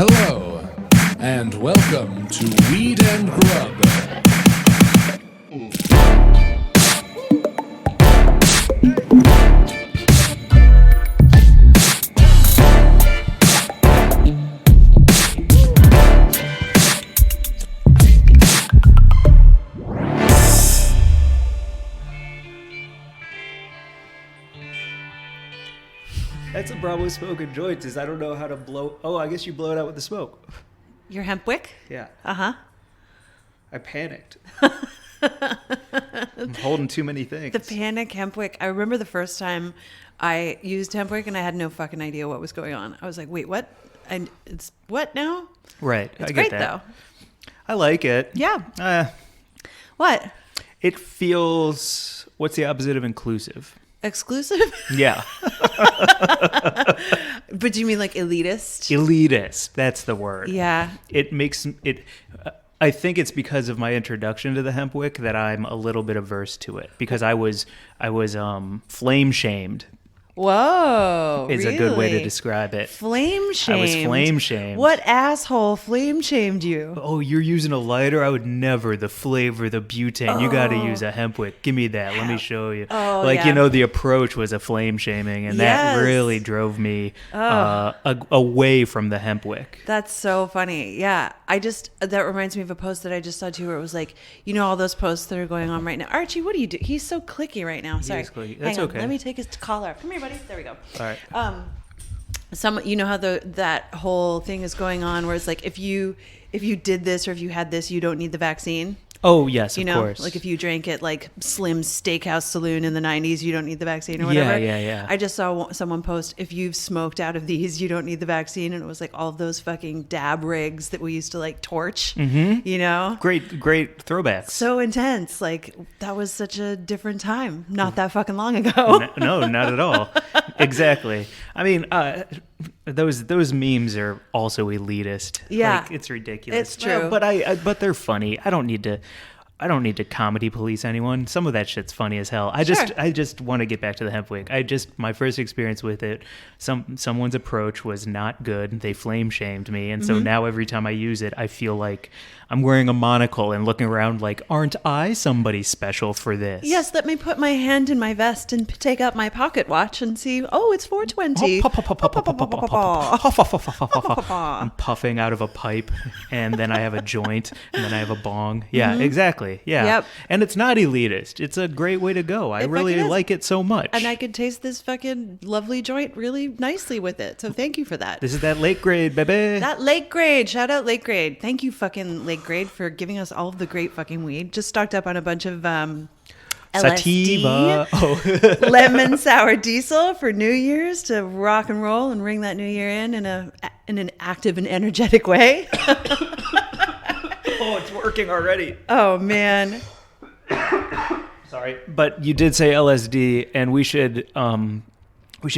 Hello, and welcome to Weed and Grub. That's the problem with smoking joints is I don't know how to blow. Oh, I guess you blow it out with the smoke. Your hemp wick? Yeah. Uh-huh. I panicked. I'm holding too many things. The panic hemp wick. I remember the first time I used hemp wick and I had no fucking idea what was going on. I was like, wait, what? And it's what now? Right. It's I great get that. though. I like it. Yeah. What? It feels, what's the opposite of inclusive? Exclusive? Yeah. But do you mean like elitist? Elitist. That's the word. Yeah. It makes it. I think it's because of my introduction to the hemp wick that I'm a little bit averse to it because I was flame shamed. Whoa. Is really? a good way to describe it. Flame shamed. I was flame shamed. What asshole flame shamed you? Oh, you're using a lighter? I would never. The flavor, the butane. You got to use a hemp wick. Give me that. Let me show you. Oh, like, yeah. you know, the approach was a flame shaming, and that Yes. really drove me away from the hemp wick. That's so funny. Yeah. That reminds me of a post that I just saw too where it was like, you know, all those posts that are going on right now. Archie, what do you do? He's so clicky right now. Sorry. is clicky. That's Hang on. okay. Let me take his collar off. Come here, buddy. There we go. All right. You know how that whole thing is going on where it's like, if you did this or if you had this, you don't need the vaccine. Oh, yes, You of know, course. like if you drank at like Slim's Steakhouse Saloon in the 90s, you don't need the vaccine or whatever. Yeah. I just saw someone post, if you've smoked out of these, you don't need the vaccine. And it was like all of those fucking dab rigs that we used to like torch, you know? Great throwbacks. So intense. Like that was such a different time. Not that fucking long ago. No, not at all. Exactly. I mean, those memes are also elitist. Yeah. Like, it's ridiculous. It's true. But they're funny. I don't need to comedy police anyone. Some of that shit's funny as hell. I just want to get back to the hemp wick. My first experience with it, someone's approach was not good. They flame shamed me, and so now every time I use it, I feel like I'm wearing a monocle and looking around like, aren't I somebody special for this? Yes, let me put my hand in my vest and take out my pocket watch and see, oh, it's 420. I'm puffing out of a pipe, and then I have a joint, and then I have a bong. Yeah, exactly. Yeah. Yep. And it's not elitist. It's a great way to go. I really fucking is. like it so much. And I could taste this fucking lovely joint really nicely with it. So thank you for that. This is that LAKEGRADE, baby. That LAKEGRADE. Shout out LAKEGRADE. Thank you fucking LAKEGRADE for giving us all of the great fucking weed. Just stocked up on a bunch of LSD. Sativa. Oh. Lemon sour diesel for New Year's to rock and roll and ring that new year in an active and energetic way. Oh, it's working already. Oh, man. Sorry. But you did say LSD, and we should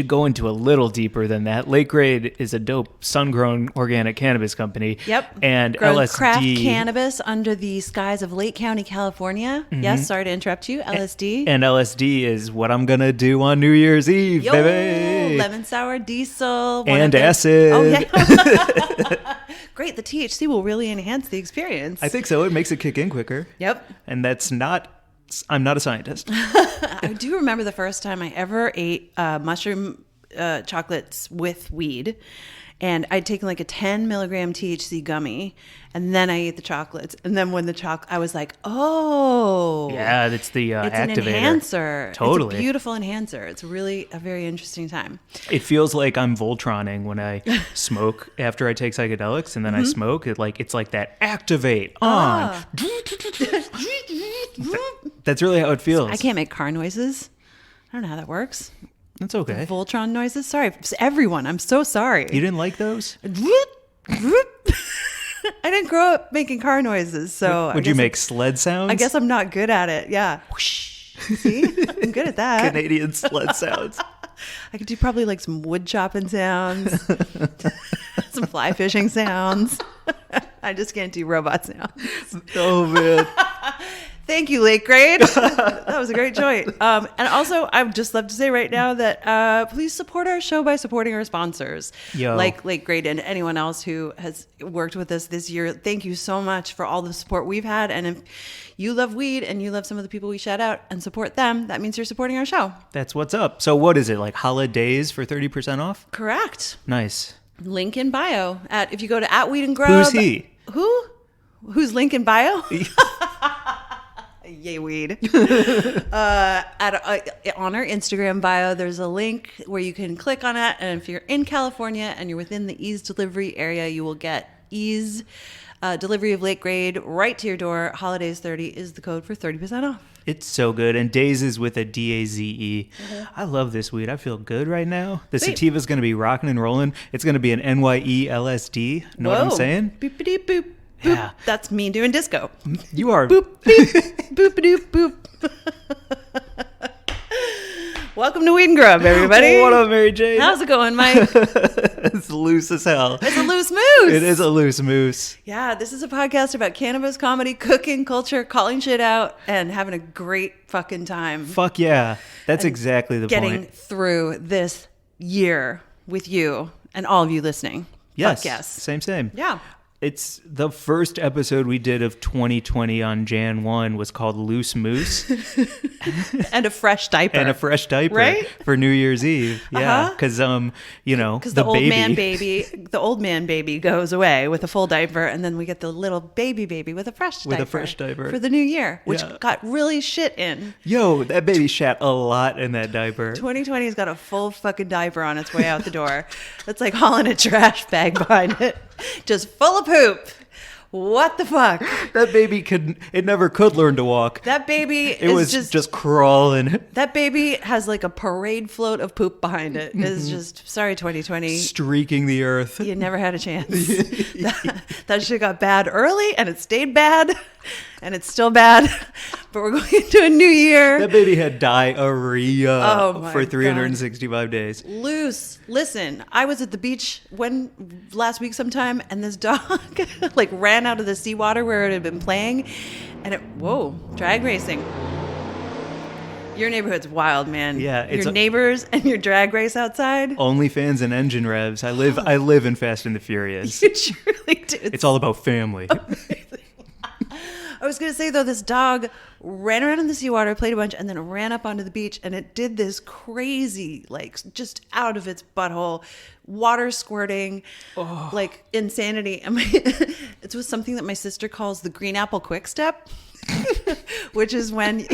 go into a little deeper than that. LAKEGRADE is a dope sun-grown organic cannabis company. Yep. And Grows LSD... craft cannabis under the skies of Lake County, California. Yes, sorry to interrupt you. LSD. And LSD is what I'm going to do on New Year's Eve, Yo, baby. lemon sour diesel. And acid. Oh, yeah. Great. The THC will really enhance the experience. I think so. It makes it kick in quicker. Yep. And I'm not a scientist. I do remember the first time I ever ate mushroom chocolates with weed. And I'd taken like a 10 milligram THC gummy, and then I ate the chocolates. And then when I was like, oh. Yeah, that's the it's activator. an enhancer. Totally. It's a beautiful enhancer. It's really a very interesting time. It feels like I'm Voltroning when I smoke after I take psychedelics, and then I smoke. It's like that activate on. That's really how it feels. I can't make car noises. I don't know how that works. That's okay. Voltron noises. Sorry, everyone. I'm so sorry. You didn't like those? I didn't grow up making car noises, so Would you make sled sounds? I guess I'm not good at it. Yeah. See, I'm good at that. Canadian sled sounds. I could do probably like some wood chopping sounds, some fly fishing sounds. I just can't do robot sounds. Oh man. Thank you, LAKEGRADE. That was a great joint. And also, I would just love to say right now that please support our show by supporting our sponsors, like LAKEGRADE and anyone else who has worked with us this year. Thank you so much for all the support we've had. And if you love weed and you love some of the people we shout out and support them, that means you're supporting our show. That's what's up. So what is it, like holidays for 30% off? Correct. Nice. Link in bio. If you go to @weed&grub. Who's he? Who? Who's link in bio? Yay, weed. On our Instagram bio, there's a link where you can click on it. And if you're in California and you're within the ease delivery area, you will get ease delivery of LAKEGRADE right to your door. Holidays 30 is the code for 30% off. It's so good. And Daze is with a DAZE. I love this weed. I feel good right now. The sativa is going to be rocking and rolling. It's going to be an NYE LSD. Know what I'm saying? Boopity boop. Yeah. Boop. That's me doing disco. You are. Boop, beep, boop-a-doop, boop. Welcome to Weed and Grub, everybody. What up, Mary Jane? How's it going, Mike? It's loose as hell. It's a loose moose. It is a loose moose. Yeah, this is a podcast about cannabis, comedy, cooking, culture, calling shit out, and having a great fucking time. Fuck yeah. That's exactly the Getting point. through this year with you and all of you listening. Yes. Fuck yes. Same. Yeah. It's the first episode we did of 2020 on Jan 1 was called Loose Moose. And a fresh diaper. And a fresh diaper. Right? For New Year's Eve. Yeah. Because, Because the old man baby goes away with a full diaper, and then we get the little baby with a fresh diaper. For the new year, which got really shit in. Yo, that baby shat a lot in that diaper. 2020's got a full fucking diaper on its way out the door. It's like hauling a trash bag behind it. Just full of poop. What the fuck? That baby never could learn to walk. That baby was just crawling. That baby has like a parade float of poop behind it. It's just, sorry, 2020. Streaking the earth. You never had a chance. That shit got bad early, and it stayed bad, and it's still bad. But we're going into a new year. That baby had diarrhea for 365 God. Days. Loose. Listen, I was at the beach last week sometime, and this dog like ran out of the seawater where it had been playing, and drag racing. Your neighborhood's wild, man. Yeah, your neighbors and your drag race outside. OnlyFans and engine revs. I live in Fast and the Furious. You truly do. It's all about family. I was going to say, though, this dog ran around in the seawater, played a bunch, and then ran up onto the beach, and it did this crazy, like, just out of its butthole, water squirting, like, insanity. And it was something that my sister calls the green apple quick step, which is when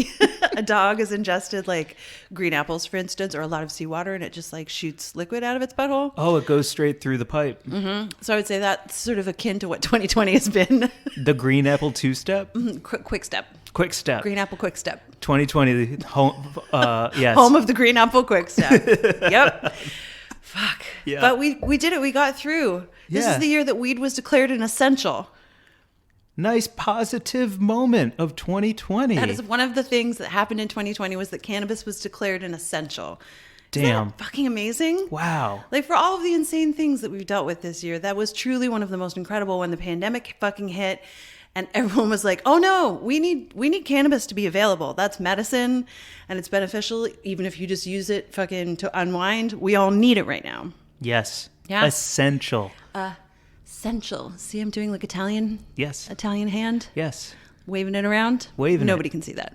a dog has ingested, like, green apples, for instance, or a lot of seawater, and it just, like, shoots liquid out of its butthole. Oh, it goes straight through the pipe. Mm-hmm. So I would say that's sort of akin to what 2020 has been. The green apple two-step? Mm-hmm. Quick step. Quick step. Green apple quick step. 2020, yes. Home of the green apple quick step. Yep. Fuck. Yeah. But we did it. We got through. This is the year that weed was declared an essential. Nice positive moment of 2020. That is one of the things that happened in 2020 was that cannabis was declared an essential. Damn. Isn't that fucking amazing? Wow. Like, for all of the insane things that we've dealt with this year, that was truly one of the most incredible when the pandemic fucking hit and everyone was like, oh no, we need cannabis to be available. That's medicine and it's beneficial even if you just use it fucking to unwind. We all need it right now. Yes. Yeah. Essential. Essential. See, I'm doing like Italian hand. Yes. Waving it around. Nobody can see that.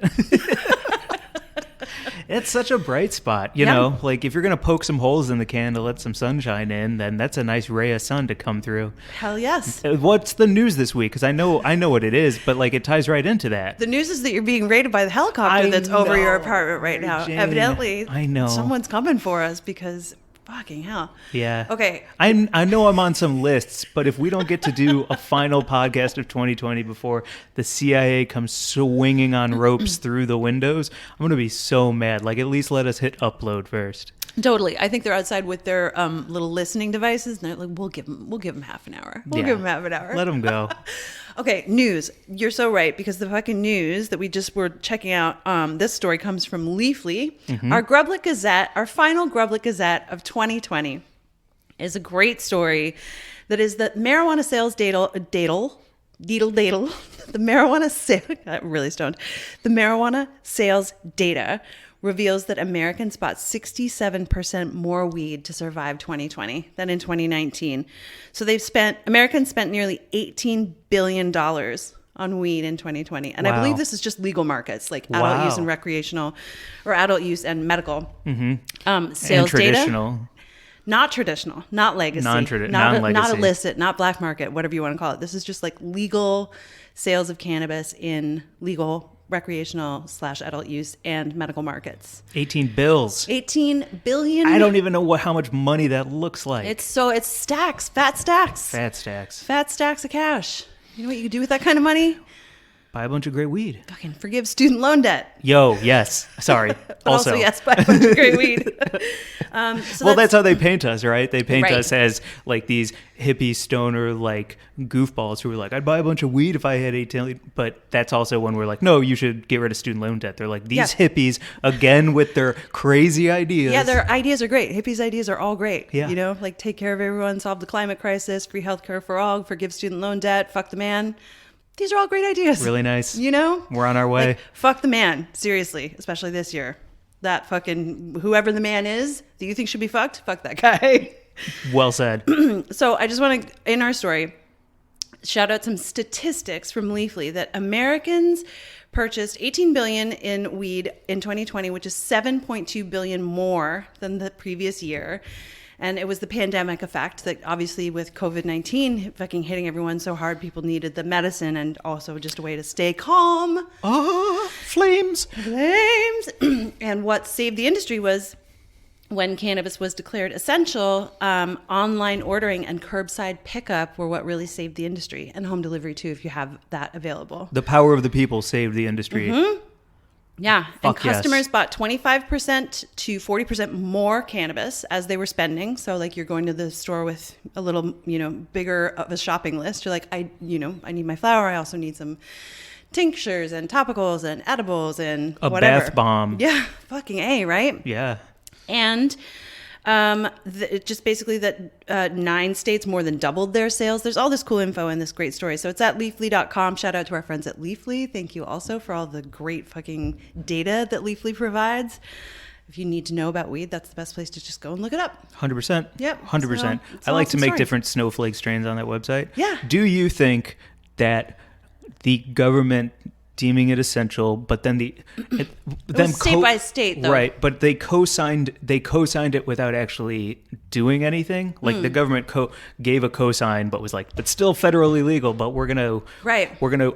It's such a bright spot, you know, like if you're going to poke some holes in the can to let some sunshine in, then that's a nice ray of sun to come through. Hell yes. What's the news this week? Because I know what it is, but like it ties right into that. The news is that you're being raided by the helicopter that's over your apartment right now. Jane, Evidently, I know someone's coming for us because fucking hell. Yeah. Okay. I know I'm on some lists, but if we don't get to do a final podcast of 2020 before the CIA comes swinging on ropes through the windows, I'm going to be so mad. Like, at least let us hit upload first. Totally. I think they're outside with their little listening devices, and they're like, "We'll give them half an hour. We'll give them half an hour. Let them go." Okay, news. You're so right, because the fucking news that we just were checking out, this story comes from Leafly. Mm-hmm. Our Grublik Gazette, our final Grublik Gazette of 2020 is a great story that is that marijuana sales Deedle daddle. The marijuana sale, I'm really stoned. The marijuana sales data reveals that Americans bought 67% more weed to survive 2020 than in 2019. So Americans spent nearly $18 billion on weed in 2020. And I believe this is just legal markets, like adult use and recreational, or adult use and medical. Sales and traditional. Data. Not traditional, not legacy, non-legacy. Not illicit, not black market, whatever you want to call it. This is just like legal sales of cannabis in legal recreational / adult use and medical markets. 18 bills. 18 billion. I don't even know how much money that looks like. It's stacks, fat stacks. Fat stacks. Fat stacks of cash. You know what you could do with that kind of money? Buy a bunch of great weed. Fucking forgive student loan debt. Yo, yes. Sorry. But also yes, buy a bunch of great weed. That's how they paint us, right? They paint us as like these hippie stoner like goofballs who are like, I'd buy a bunch of weed if I had 18. But that's also when we're like, no, you should get rid of student loan debt. They're like, these hippies, again, with their crazy ideas. Yeah, their ideas are great. Hippies' ideas are all great. Yeah. You know, like take care of everyone, solve the climate crisis, free healthcare for all, forgive student loan debt, fuck the man. These are all great ideas. Really nice. You know? We're on our way. Like, fuck the man. Seriously. Especially this year. That fucking, whoever the man is that you think should be fucked, fuck that guy. Well said. So I just want to, in our story, shout out some statistics from Leafly that Americans purchased 18 billion in weed in 2020, which is 7.2 billion more than the previous year. And it was the pandemic effect that obviously with COVID-19 fucking hitting everyone so hard, people needed the medicine and also just a way to stay calm. Oh, flames. Flames. And what saved the industry was when cannabis was declared essential, online ordering and curbside pickup were what really saved the industry, and home delivery too, if you have that available. The power of the people saved the industry. Mm-hmm. Yeah, and customers yes. bought 25% to 40% more cannabis as they were spending. So like you're going to the store with a little, bigger of a shopping list. You're like, I need my flour. I also need some tinctures and topicals and edibles and a whatever. bath bomb. Yeah, fucking A, right? Yeah. And just basically that 9 states more than doubled their sales. There's all this cool info in this great story. So it's at leafly.com. Shout out to our friends at Leafly. Thank you also for all the great fucking data that Leafly provides. If you need to know about weed, that's the best place to just go and look it up. 100%. Yep. 100%. I like to make different snowflake strains on that website. Yeah. Do you think that the government deeming it essential, but then state by state, though. Right, but they co-signed it without actually doing anything. Like the government gave a cosign, but was like, but still federally legal. But we're gonna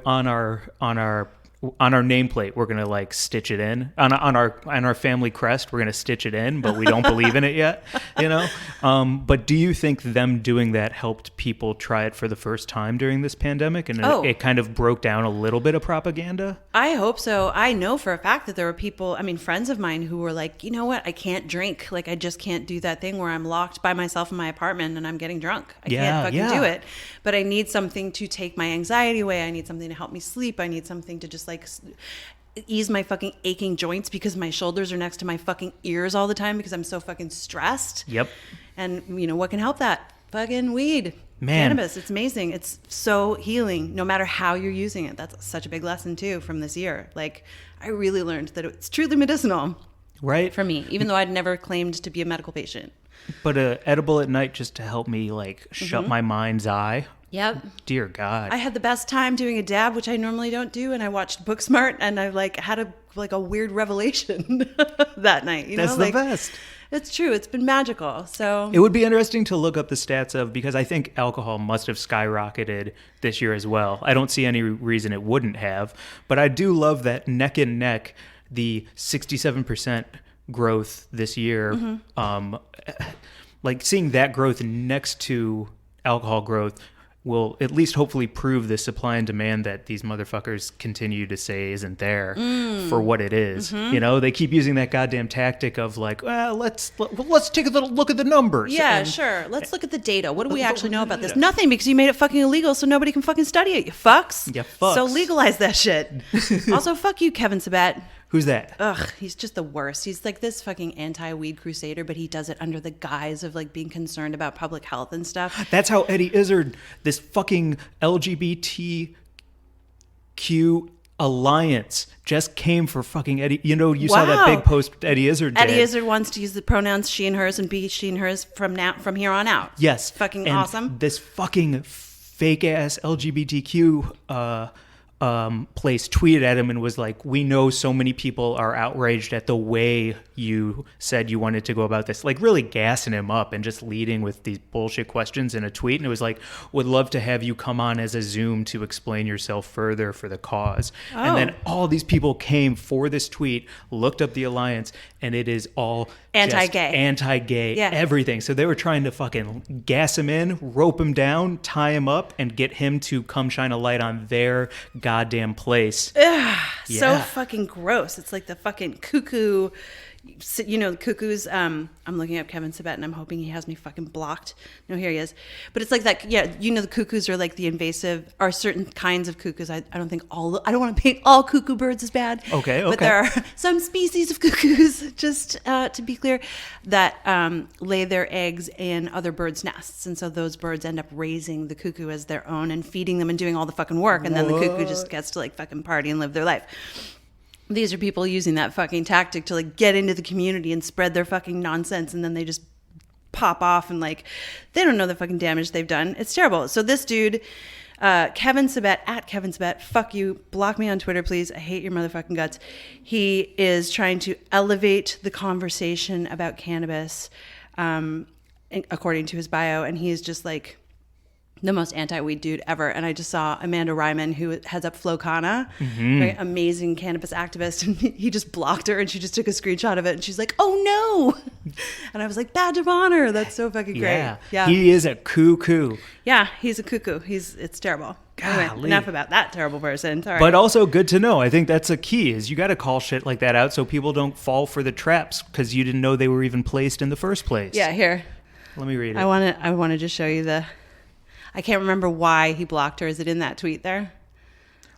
on our nameplate, we're gonna like stitch it in on our family crest. We're gonna stitch it in, but we don't believe in it yet. But do you think them doing that helped people try it for the first time during this pandemic, and it kind of broke down a little bit of propaganda? I hope so. I know for a fact that there were people, friends of mine who were like, you know what, I can't drink. Like I just can't do that thing where I'm locked by myself in my apartment and I'm getting drunk. I can't fucking do it. But I need something to take my anxiety away. I need something to help me sleep. I need something to just like ease my fucking aching joints because my shoulders are next to my fucking ears all the time because I'm so fucking stressed. Yep. And what can help that? Fucking weed. Man. Cannabis. It's amazing. It's so healing no matter how you're using it. That's such a big lesson too from this year. Like I really learned that it's truly medicinal. Right. For me, even though I'd never claimed to be a medical patient. But edible at night just to help me like shut my mind's eye. Yep. Dear God. I had the best time doing a dab, which I normally don't do, and I watched Booksmart, and I had a weird revelation that night. That's the best. It's true. It's been magical. So it would be interesting to look up the stats because I think alcohol must have skyrocketed this year as well. I don't see any reason it wouldn't have, but I do love that neck and neck, the 67% growth this year. Mm-hmm. Like seeing that growth next to alcohol growth will at least hopefully prove the supply and demand that these motherfuckers continue to say isn't there for what it is. Mm-hmm. They keep using that goddamn tactic of like, well, let's take a little look at the numbers. Yeah, sure. Let's look at the data. What do we actually know about this? Nothing, because you made it fucking illegal so nobody can fucking study it, you fucks. Yeah, fucks. So legalize that shit. Also, fuck you, Kevin Sabat. Who's that? Ugh, he's just the worst. He's like this fucking anti-weed crusader, but he does it under the guise of like being concerned about public health and stuff. That's how Eddie Izzard, this fucking LGBTQ alliance, just came for fucking Eddie. You know, you saw that big post Eddie Izzard did. Eddie Izzard wants to use the pronouns she and hers and be she and hers from here on out. Yes. Fucking and awesome. This fucking fake ass LGBTQ place tweeted at him and was like, we know so many people are outraged at the way you said you wanted to go about this, like really gassing him up and just leading with these bullshit questions in a tweet. And it was like, would love to have you come on as a Zoom to explain yourself further for the cause. And then all these people came for this tweet, looked up the alliance, and it is all anti-gay, everything. So they were trying to fucking gas him in, rope him down, tie him up, and get him to come shine a light on their goddamn place. So fucking gross. It's like the fucking cuckoo. You know, the cuckoos. I'm looking up Kevin Sabet and I'm hoping he has me fucking blocked. No, here he is. But it's like that. Yeah, you know, the cuckoos are like the invasive, or certain kinds of cuckoos. I don't think all. I don't want to paint all cuckoo birds as bad. Okay. But there are some species of cuckoos, just to be clear, that lay their eggs in other birds' nests, and so those birds end up raising the cuckoo as their own and feeding them and doing all the fucking work, and then the cuckoo just gets to like fucking party and live their life. These are people using that fucking tactic to like get into the community and spread their fucking nonsense, and then they just pop off and like they don't know the fucking damage they've done. It's terrible. So this dude, Kevin Sabet, at Kevin Sabet, fuck you, block me on Twitter, please. I hate your motherfucking guts. He is trying to elevate the conversation about cannabis, according to his bio, and he is just like the most anti-weed dude ever. And I just saw Amanda Ryman, who heads up Flocana, very amazing cannabis activist, and he just blocked her, and she just took a screenshot of it, and she's like, oh no. And I was like, badge of honor. That's so fucking great. Yeah. He is a cuckoo. Yeah, he's a cuckoo. It's terrible. Anyway, enough about that terrible person. Sorry. But also good to know. I think that's a key, is you got to call shit like that out so people don't fall for the traps because you didn't know they were even placed in the first place. Yeah, here. Let me read it. I want to just show you I can't remember why he blocked her. Is it in that tweet there?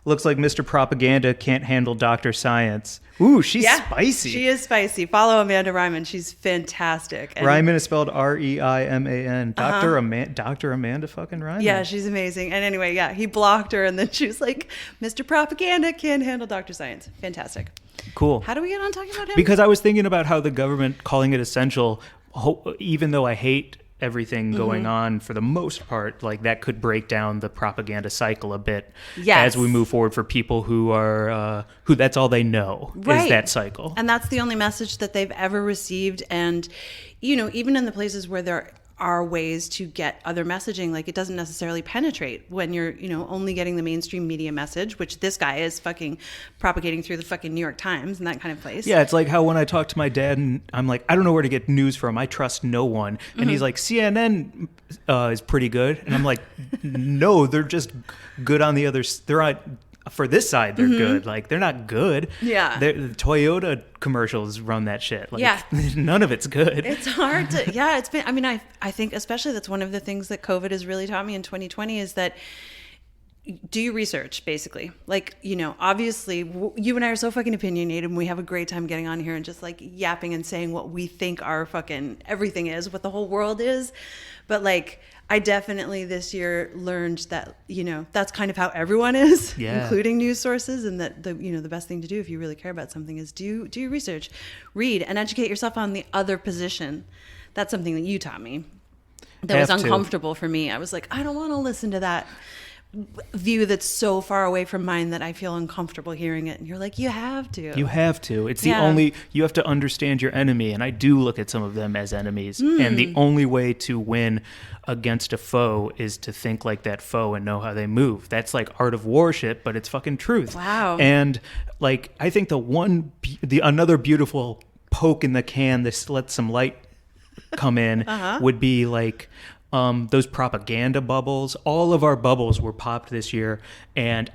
Looks like Mr. Propaganda can't handle Dr. Science. Ooh, she's spicy. She is spicy. Follow Amanda Ryman. She's fantastic. And Ryman is spelled R-E-I-M-A-N. Dr. Amanda fucking Ryman. Yeah, she's amazing. And anyway, he blocked her, and then she was like, Mr. Propaganda can't handle Dr. Science. Fantastic. Cool. How do we get on talking about him? Because I was thinking about how the government calling it essential, even though I hate everything going on for the most part, like that could break down the propaganda cycle a bit as we move forward for people who are who that's all they know is that cycle, and that's the only message that they've ever received. And you know, even in the places where there are ways to get other messaging, like it doesn't necessarily penetrate when you're, you know, only getting the mainstream media message, which this guy is fucking propagating through the fucking New York Times and that kind of place. Yeah, it's like how when I talk to my dad and I'm like, I don't know where to get news from, I trust no one, and he's like, CNN is pretty good, and I'm like, no, they're just good on the other. They're on. For this side, they're good. Like, they're not good. Yeah. The Toyota commercials run that shit. Like, none of it's good. It's hard to, it's been, I mean, I think especially that's one of the things that COVID has really taught me in 2020 is that do your research, basically. Like, you know, obviously, you and I are so fucking opinionated, and we have a great time getting on here and just like yapping and saying what we think our fucking everything is, what the whole world is. But like, I definitely this year learned that, you know, that's kind of how everyone is, including news sources, and that the, you know, the best thing to do if you really care about something is do your research, read, and educate yourself on the other position. That's something that you taught me. That was uncomfortable for me. I was like, I don't want to listen to that view that's so far away from mine that I feel uncomfortable hearing it. And you're like, you have to. You have to. It's the only, you have to understand your enemy. And I do look at some of them as enemies. And the only way to win against a foe is to think like that foe and know how they move. That's like Art of War shit, but it's fucking truth. Wow. And like, I think another beautiful poke in the can, this let some light come in would be like, those propaganda bubbles. All of our bubbles were popped this year, and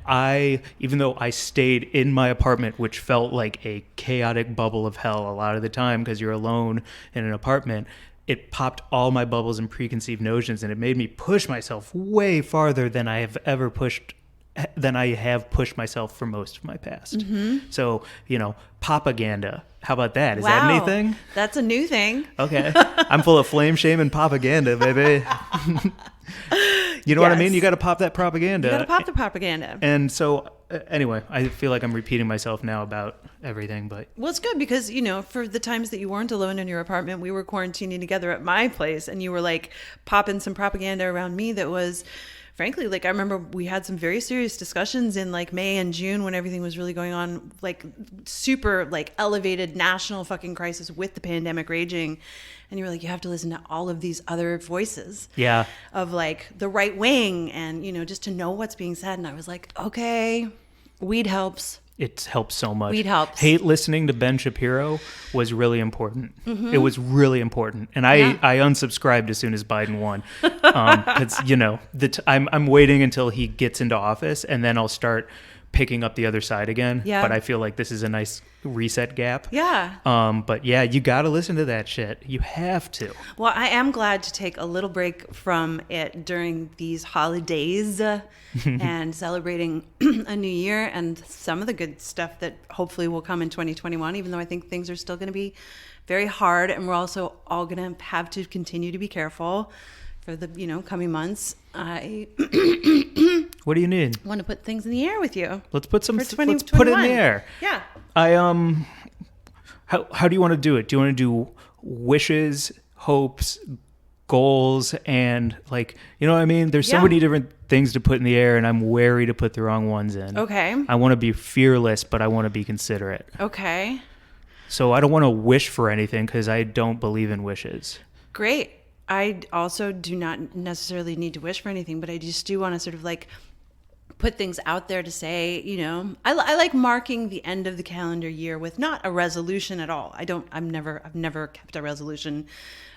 even though I stayed in my apartment, which felt like a chaotic bubble of hell a lot of the time because you're alone in an apartment, it popped all my bubbles and preconceived notions, and it made me push myself way farther than I have ever pushed have pushed myself for most of my past. Mm-hmm. So, pop-aganda. How about that? Is Wow. that anything? That's a new thing. Okay. I'm full of flame shame and propaganda, baby. You know what I mean? Yes. You got to pop that propaganda. You gotta pop the propaganda. And so, anyway, I feel like I'm repeating myself now about everything, but Well, it's good because, for the times that you weren't alone in your apartment, we were quarantining together at my place, and you were like popping some propaganda around me that was, frankly, like I remember we had some very serious discussions in like May and June when everything was really going on, like super like elevated national fucking crisis with the pandemic raging. And you were like, you have to listen to all of these other voices yeah. of like the right wing and, just to know what's being said. And I was like, okay, weed helps. It helps so much. Weed helps. Hate listening to Ben Shapiro was really important. Mm-hmm. It was really important. And I unsubscribed as soon as Biden won. Because, I'm waiting until he gets into office and then I'll start picking up the other side again. Yeah. But I feel like this is a nice reset gap. Yeah. But yeah, you got to listen to that shit. You have to. Well, I am glad to take a little break from it during these holidays and celebrating a new year and some of the good stuff that hopefully will come in 2021, even though I think things are still going to be very hard. And we're also all going to have to continue to be careful for the, coming months. What do you need? Want to put things in the air with you. Let's put some. For Let's put it in the 2021. air. Yeah. How do you want to do it? Do you want to do wishes, hopes, goals, and like, you know what I mean? There's so Yeah. many different things to put in the air, and I'm wary to put the wrong ones in. Okay. I want to be fearless, but I want to be considerate. Okay. So I don't want to wish for anything because I don't believe in wishes. Great. I also do not necessarily need to wish for anything, but I just do want to sort of like put things out there to say, I like marking the end of the calendar year with not a resolution at all. I've never kept a resolution.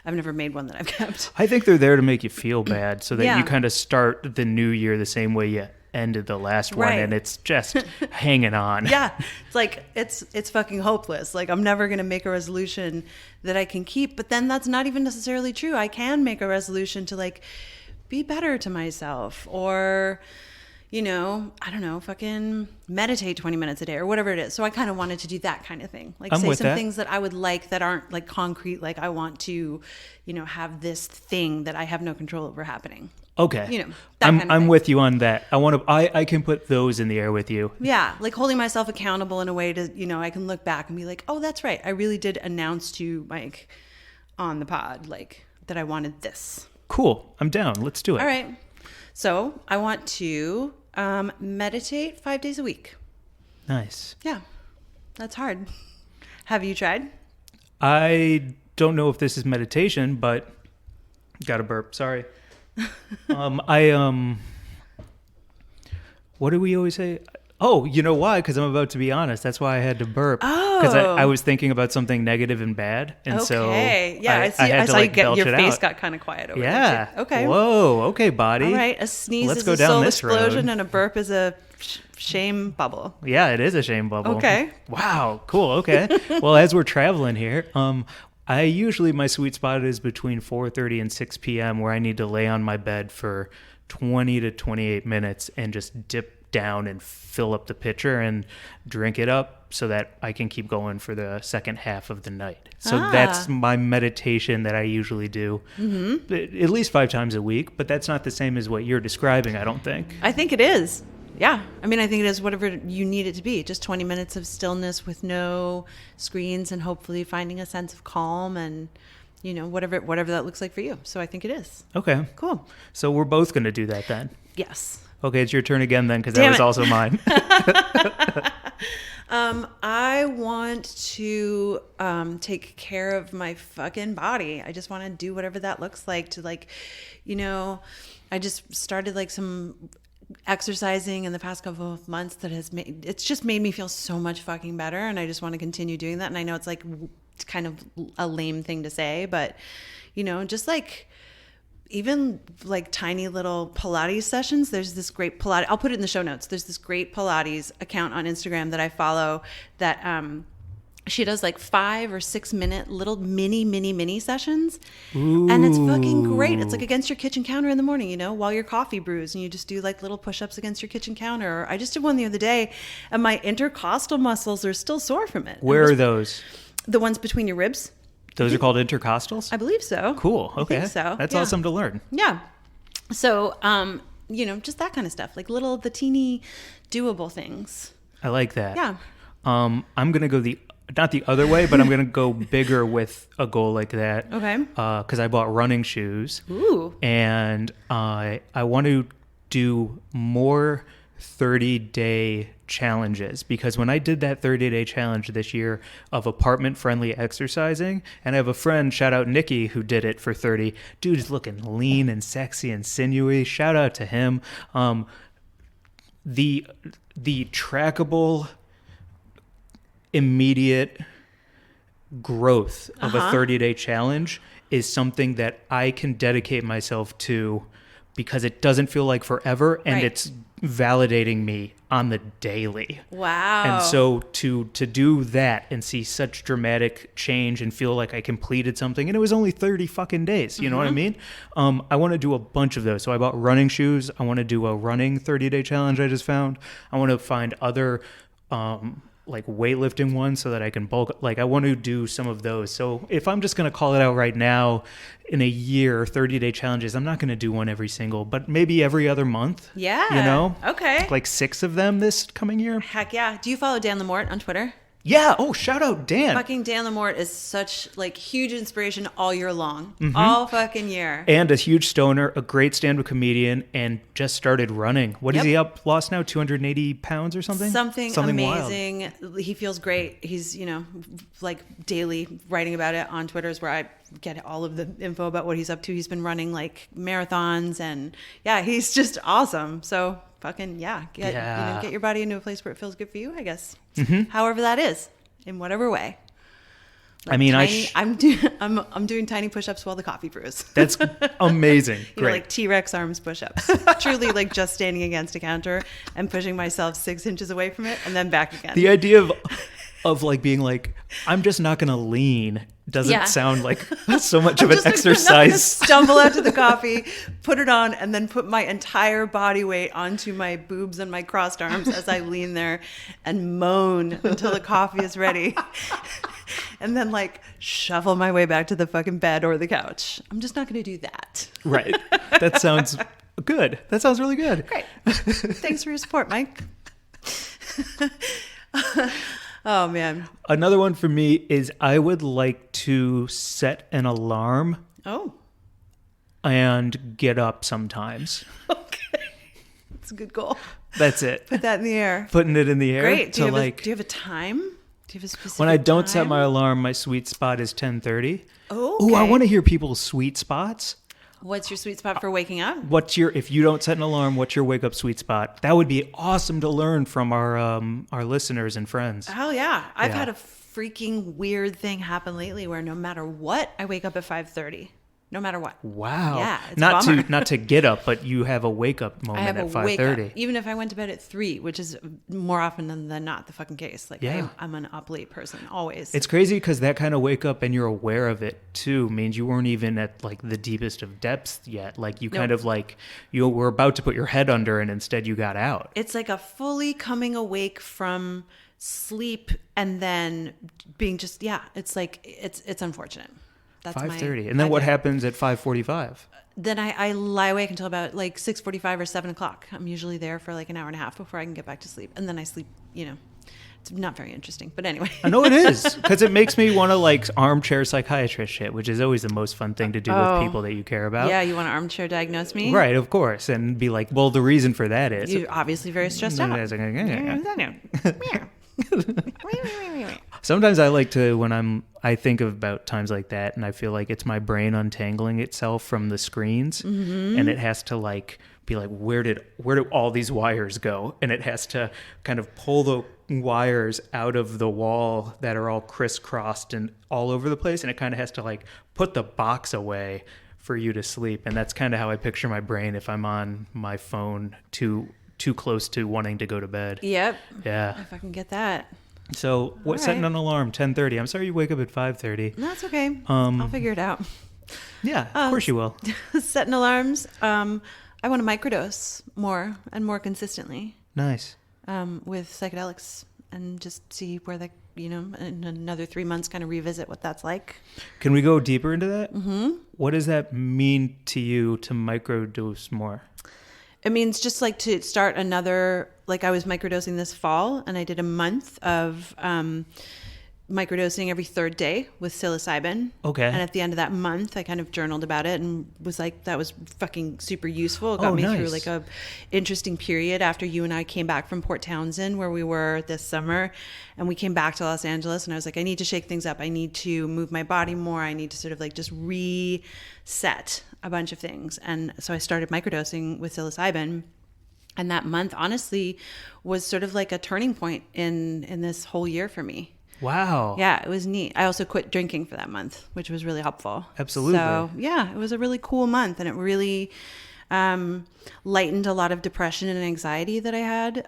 I've never made one that I've kept. I think they're there to make you feel bad so that Yeah. you kind of start the new year the same way you ended the last one, Right. and it's just hanging on. Yeah. It's like, it's fucking hopeless. Like I'm never going to make a resolution that I can keep, but then that's not even necessarily true. I can make a resolution to like be better to myself or, I don't know, fucking meditate 20 minutes a day or whatever it is. So I kind of wanted to do that kind of thing. Like I'm say with some that. things that I would like that aren't like concrete. Like I want to, have this thing that I have no control over happening. Okay. That kind of I'm thing. with you on that. I can put those in the air with you. Yeah, like holding myself accountable in a way to, I can look back and be like, oh, that's right. I really did announce to Mike on the pod, like, that I wanted this. Cool. I'm down. Let's do it. All right. So I want to meditate 5 days a week. Nice. Yeah, that's hard. Have you tried? I don't know if this is meditation, but got a burp. Sorry. What do we always say? Oh, you know why? Because I'm about to be honest. That's why I had to burp. Because I was thinking about something negative and bad, and so yeah, I see. had I to saw like your belch it face out. got kind of quiet over Yeah. there. Okay. Whoa. Okay, body. All right. A sneeze Let's is go a down soul this road. explosion, and a burp is a shame bubble. Yeah, it is a shame bubble. Okay. Wow. Cool. Okay. Well, as we're traveling here, I usually my sweet spot is between 4:30 and 6 p.m. where I need to lay on my bed for 20 to 28 minutes and just dip down and fill up the pitcher and drink it up so that I can keep going for the second half of the night. So that's my meditation that I usually do at least 5 times a week, but that's not the same as what you're describing, I don't think. I think it is. Yeah. I mean, I think it is whatever you need it to be. Just 20 minutes of stillness with no screens and hopefully finding a sense of calm and, whatever that looks like for you. So I think it is. Okay. Cool. So we're both going to do that then. Yes. Okay, it's your turn again then because that Damn was it. also mine. I want to take care of my fucking body. I just want to do whatever that looks like to I just started like some exercising in the past couple of months that it's just made me feel so much fucking better, and I just want to continue doing that. And I know it's like kind of a lame thing to say, but just like even like tiny little Pilates sessions. There's this great Pilates, I'll put it in the show notes. There's this great Pilates account on Instagram that I follow that She does like 5 or 6 minute little mini sessions. Ooh. And it's fucking great. It's like against your kitchen counter in the morning, you know, while your coffee brews, and you just do like little push-ups against your kitchen counter. I just did one the other day and my intercostal muscles are still sore from it. Where are those? The ones between your ribs. Those are called intercostals? I believe so. Cool. Okay. I think so. That's awesome to learn. Yeah. So, you know, just that kind of stuff, like the teeny doable things. I like that. Yeah. I'm going to go not the other way, but I'm going to go bigger with a goal like that. Okay. Because I bought running shoes. Ooh. And I want to do more 30-day challenges, because when I did that 30-day challenge this year of apartment-friendly exercising, and I have a friend, shout out Nikki, who did it for 30. Dude is looking lean and sexy and sinewy. Shout out to him. The trackable, immediate growth of a 30-day challenge is something that I can dedicate myself to, because it doesn't feel like forever, and it's validating me on the daily. Wow. And so to do that and see such dramatic change and feel like I completed something, and it was only 30 fucking days, you know what I mean? I want to do a bunch of those. So I bought running shoes. I want to do a running 30-day challenge I just found. I want to find other like weightlifting ones so that I can bulk. Like, I want to do some of those. So if I'm just going to call it out right now, in a year, 30-day challenges, I'm not going to do one every single, but maybe every other month. Yeah. You know? Okay. Like 6 of them this coming year. Heck yeah. Do you follow Dan Lamort on Twitter? Yeah. Oh, shout out Dan. Fucking Dan Lamort is such like huge inspiration all year long. All fucking year. And a huge stoner, a great stand-up comedian, and just started running. What is he up? Lost now 280 pounds or something? Something amazing. Wild. He feels great. He's, you know, like daily writing about it on Twitter is where I get all of the info about what he's up to. He's been running like marathons, and yeah, he's just awesome. So fucking get your body into a place where it feels good for you, I guess. However that is, in whatever way. Like, I mean, I'm doing tiny push-ups while the coffee brews. That's amazing. You know, like T-Rex arms push-ups. Truly, like just standing against a counter and pushing myself 6 inches away from it and then back again. The idea of like being like, I'm just not gonna lean doesn't sound like so much of an exercise. Stumble out to the coffee, put it on, and then put my entire body weight onto my boobs and my crossed arms as I lean there and moan until the coffee is ready. And then like shuffle my way back to the fucking bed or the couch. I'm just not going to do that. Right. That sounds good. That sounds really good. Great. Thanks for your support, Mike. Oh, man. Another one for me is I would like to set an alarm. Oh. And get up sometimes. Okay. That's a good goal. That's it. Put that in the air. Putting it in the air. Great. Do you have a time? Do you have a specific When I don't set time? my alarm, my sweet spot is 10:30. Oh, okay. Ooh, I want to hear people's sweet spots. What's your sweet spot for waking up? If you don't set an alarm, what's your wake up sweet spot? That would be awesome to learn from our listeners and friends. Hell yeah. I've had a freaking weird thing happen lately where no matter what, I wake up at 5:30. No matter what. Wow. Yeah. It's not to get up, but you have a wake up moment at 5:30. Even if I went to bed at 3, which is more often than not the fucking case. Like I'm an up late person always. It's crazy because that kind of wake up and you're aware of it too means you weren't even at like the deepest of depths yet. Like you kind of like you were about to put your head under and instead you got out. It's like a fully coming awake from sleep and then being just it's like it's unfortunate. That's 5:30. And then what happens at 5:45? Then I lie awake until about like 6:45 or 7 o'clock. I'm usually there for like an hour and a half before I can get back to sleep. And then I sleep, you know, it's not very interesting. But anyway. I know it is, because it makes me want to like armchair psychiatrist shit, which is always the most fun thing to do with people that you care about. Yeah, you want to armchair diagnose me? Right, of course. And be like, well, the reason for that is... You're obviously very stressed out. Sometimes I like to, when I think about times like that, and I feel like it's my brain untangling itself from the screens, and it has to like be like, where do all these wires go? And it has to kind of pull the wires out of the wall that are all crisscrossed and all over the place, and it kind of has to like put the box away for you to sleep. And that's kind of how I picture my brain if I'm on my phone too close to wanting to go to bed. Yep. Yeah. I fucking get that. So what? right. Setting an alarm 10:30. I'm sorry you wake up at 5:30. That's okay. I'll figure it out. Yeah, of course you will. Setting alarms. I want to microdose more and more consistently Nice. with psychedelics and just see where in another 3 months kind of revisit what that's like. Can we go deeper into that? Mm-hmm. What does that mean to you to microdose more? It means just like to start another, like I was microdosing this fall and I did a month of microdosing every third day with psilocybin. Okay. And at the end of that month, I kind of journaled about it and was like, that was fucking super useful. It got me through like a interesting period after you and I came back from Port Townsend, where we were this summer, and we came back to Los Angeles, and I was like, I need to shake things up. I need to move my body more. I need to sort of like just reset a bunch of things. And so I started microdosing with psilocybin. And that month, honestly, was sort of like a turning point in this whole year for me. Wow. Yeah, it was neat. I also quit drinking for that month, which was really helpful. Absolutely. So, yeah, it was a really cool month, and it really lightened a lot of depression and anxiety that I had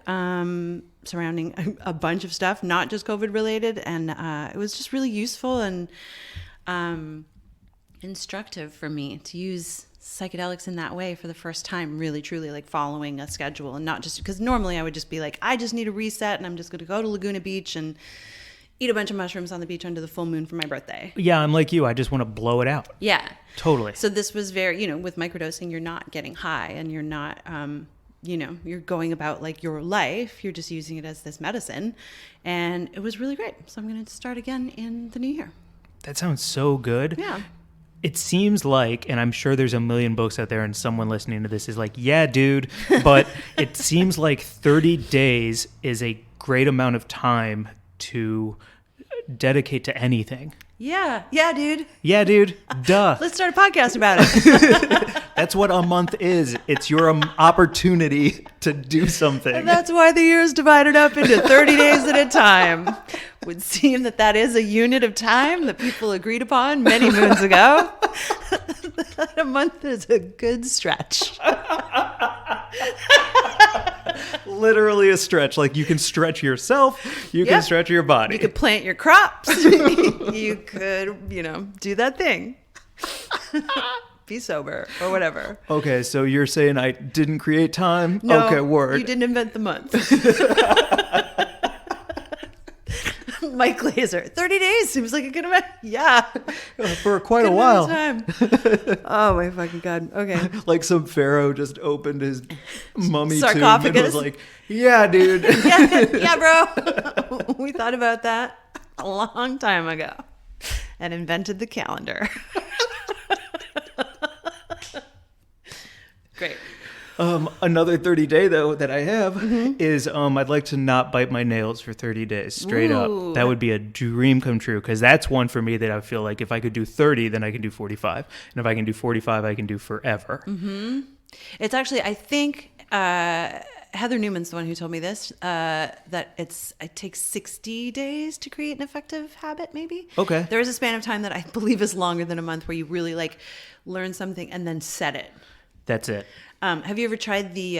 surrounding a bunch of stuff, not just COVID related. And it was just really useful and instructive for me to use psychedelics in that way for the first time, really truly like following a schedule, and not just because normally I would just be like, I just need a reset and I'm just going to go to Laguna Beach and eat a bunch of mushrooms on the beach under the full moon for my birthday. Yeah, I'm like you. I just want to blow it out. Yeah. Totally. So this was very, with microdosing, you're not getting high and you're not, you're going about like your life. You're just using it as this medicine. And it was really great. So I'm going to start again in the new year. That sounds so good. Yeah. It seems like, and I'm sure there's a million books out there and someone listening to this is like, yeah, dude, but it seems like 30 days is a great amount of time to dedicate to anything. Yeah. Yeah, dude. Yeah, dude. Duh. Let's start a podcast about it. That's what a month is. It's your opportunity to do something. And that's why the year is divided up into 30 days at a time. Would seem that is a unit of time that people agreed upon many moons ago. A month is a good stretch. Literally a stretch. Like you can stretch yourself, you can stretch your body. You could plant your crops. You could, do that thing. Be sober or whatever. Okay, so you're saying I didn't create time? No, okay, word. You didn't invent the month. Mike Glazer, 30 days seems like a good amount. Yeah. For quite a while. Time. Oh my fucking God. Okay. Like some pharaoh just opened his mummy sarcophagus tomb and was like, yeah, dude. yeah, bro. We thought about that a long time ago and invented the calendar. Great. Another 30 day though that I have is I'd like to not bite my nails for 30 days straight up. That would be a dream come true, because that's one for me that I feel like if I could do 30, then I can do 45, and if I can do 45, I can do forever. It's actually, I think Heather Newman's the one who told me this, that it takes 60 days to create an effective habit, maybe. Okay. There is a span of time that I believe is longer than a month where you really like learn something and then set it. That's it. Have you ever tried the,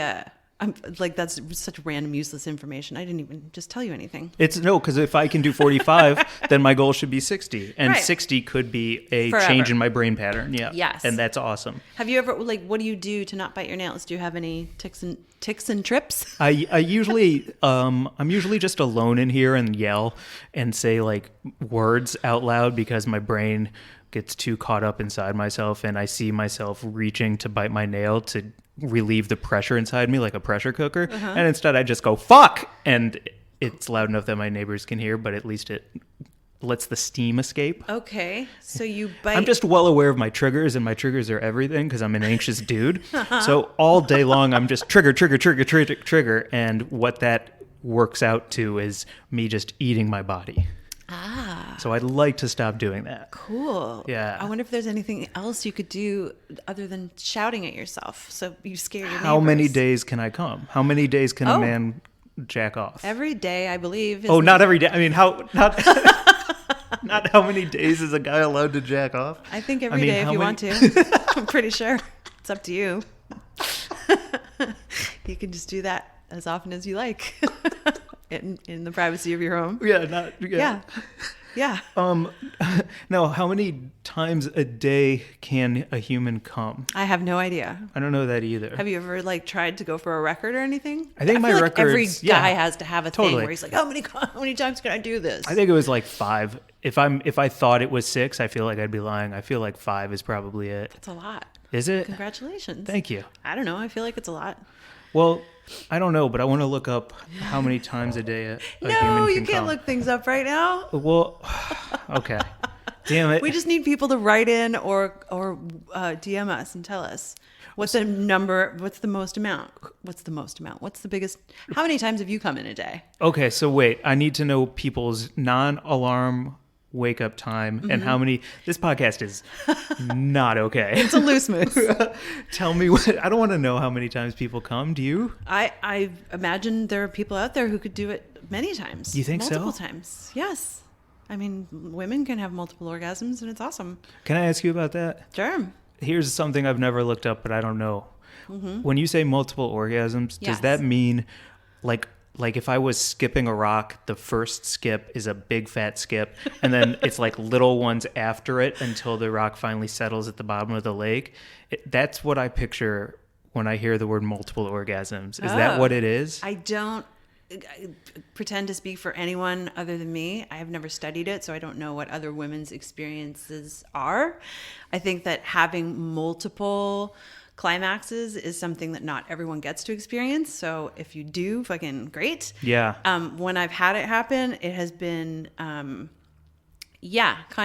that's such random, useless information. I didn't even just tell you anything. Because if I can do 45, then my goal should be 60. And 60 could be a change in my brain pattern. Yeah. Yes. And that's awesome. Have you ever, what do you do to not bite your nails? Do you have any ticks and trips? I usually, I'm usually just alone in here and yell and say like words out loud because my brain gets too caught up inside myself, and I see myself reaching to bite my nail to relieve the pressure inside me like a pressure cooker. And instead I just go, fuck! And it's loud enough that my neighbors can hear, but at least it lets the steam escape. Okay. So you bite. I'm just well aware of my triggers, and my triggers are everything because I'm an anxious dude. So all day long I'm just trigger. And what that works out to is me just eating my body. So I'd like to stop doing that. Cool. Yeah. I wonder if there's anything else you could do other than shouting at yourself so you scare your neighbors. How many days can I come? How many days can a man jack off? Every day, I believe. Not every day. I mean, not how many days is a guy allowed to jack off? I think every day if you want to. I'm pretty sure. It's up to you. You can just do that as often as you like. in the privacy of your home. Yeah. Yeah. Now, how many times a day can a human come? I have no idea. I don't know that either. Have you ever like tried to go for a record or anything? I think my feel like records- every yeah, guy has to have a totally. thing where he's like, how many times can I do this? I think it was like 5. If I thought it was 6, I feel like I'd be lying. I feel like 5 is probably it. It's a lot. Is it? Congratulations. Thank you. I don't know. I feel like it's a lot. Well, I don't know, but I want to look up how many times a day a human can No, you can't come. look things up right now. Well, okay. Damn it. We just need people to write in or DM us and tell us what's the number. What's the most amount? What's the biggest? How many times have you come in a day? Okay, so wait. I need to know people's non-alarm wake up time and how many. This podcast is not okay. It's a loose moose. Tell me what. I don't want to know how many times people come. Do you? I imagine there are people out there who could do it many times. You think so? Multiple times. Yes. I mean, women can have multiple orgasms, and it's awesome. Can I ask you about that? Sure. Here's something I've never looked up, but I don't know. When you say multiple orgasms, Yes. does that mean like if I was skipping a rock, the first skip is a big fat skip, and then it's like little ones after it until the rock finally settles at the bottom of the lake? That's what I picture when I hear the word multiple orgasms. Is that what it is? I don't pretend to speak for anyone other than me. I have never studied it, so I don't know what other women's experiences are. I think that having multiple climaxes is something that not everyone gets to experience. So if you do, fucking great. Yeah. When I've had it happen, it has been, kind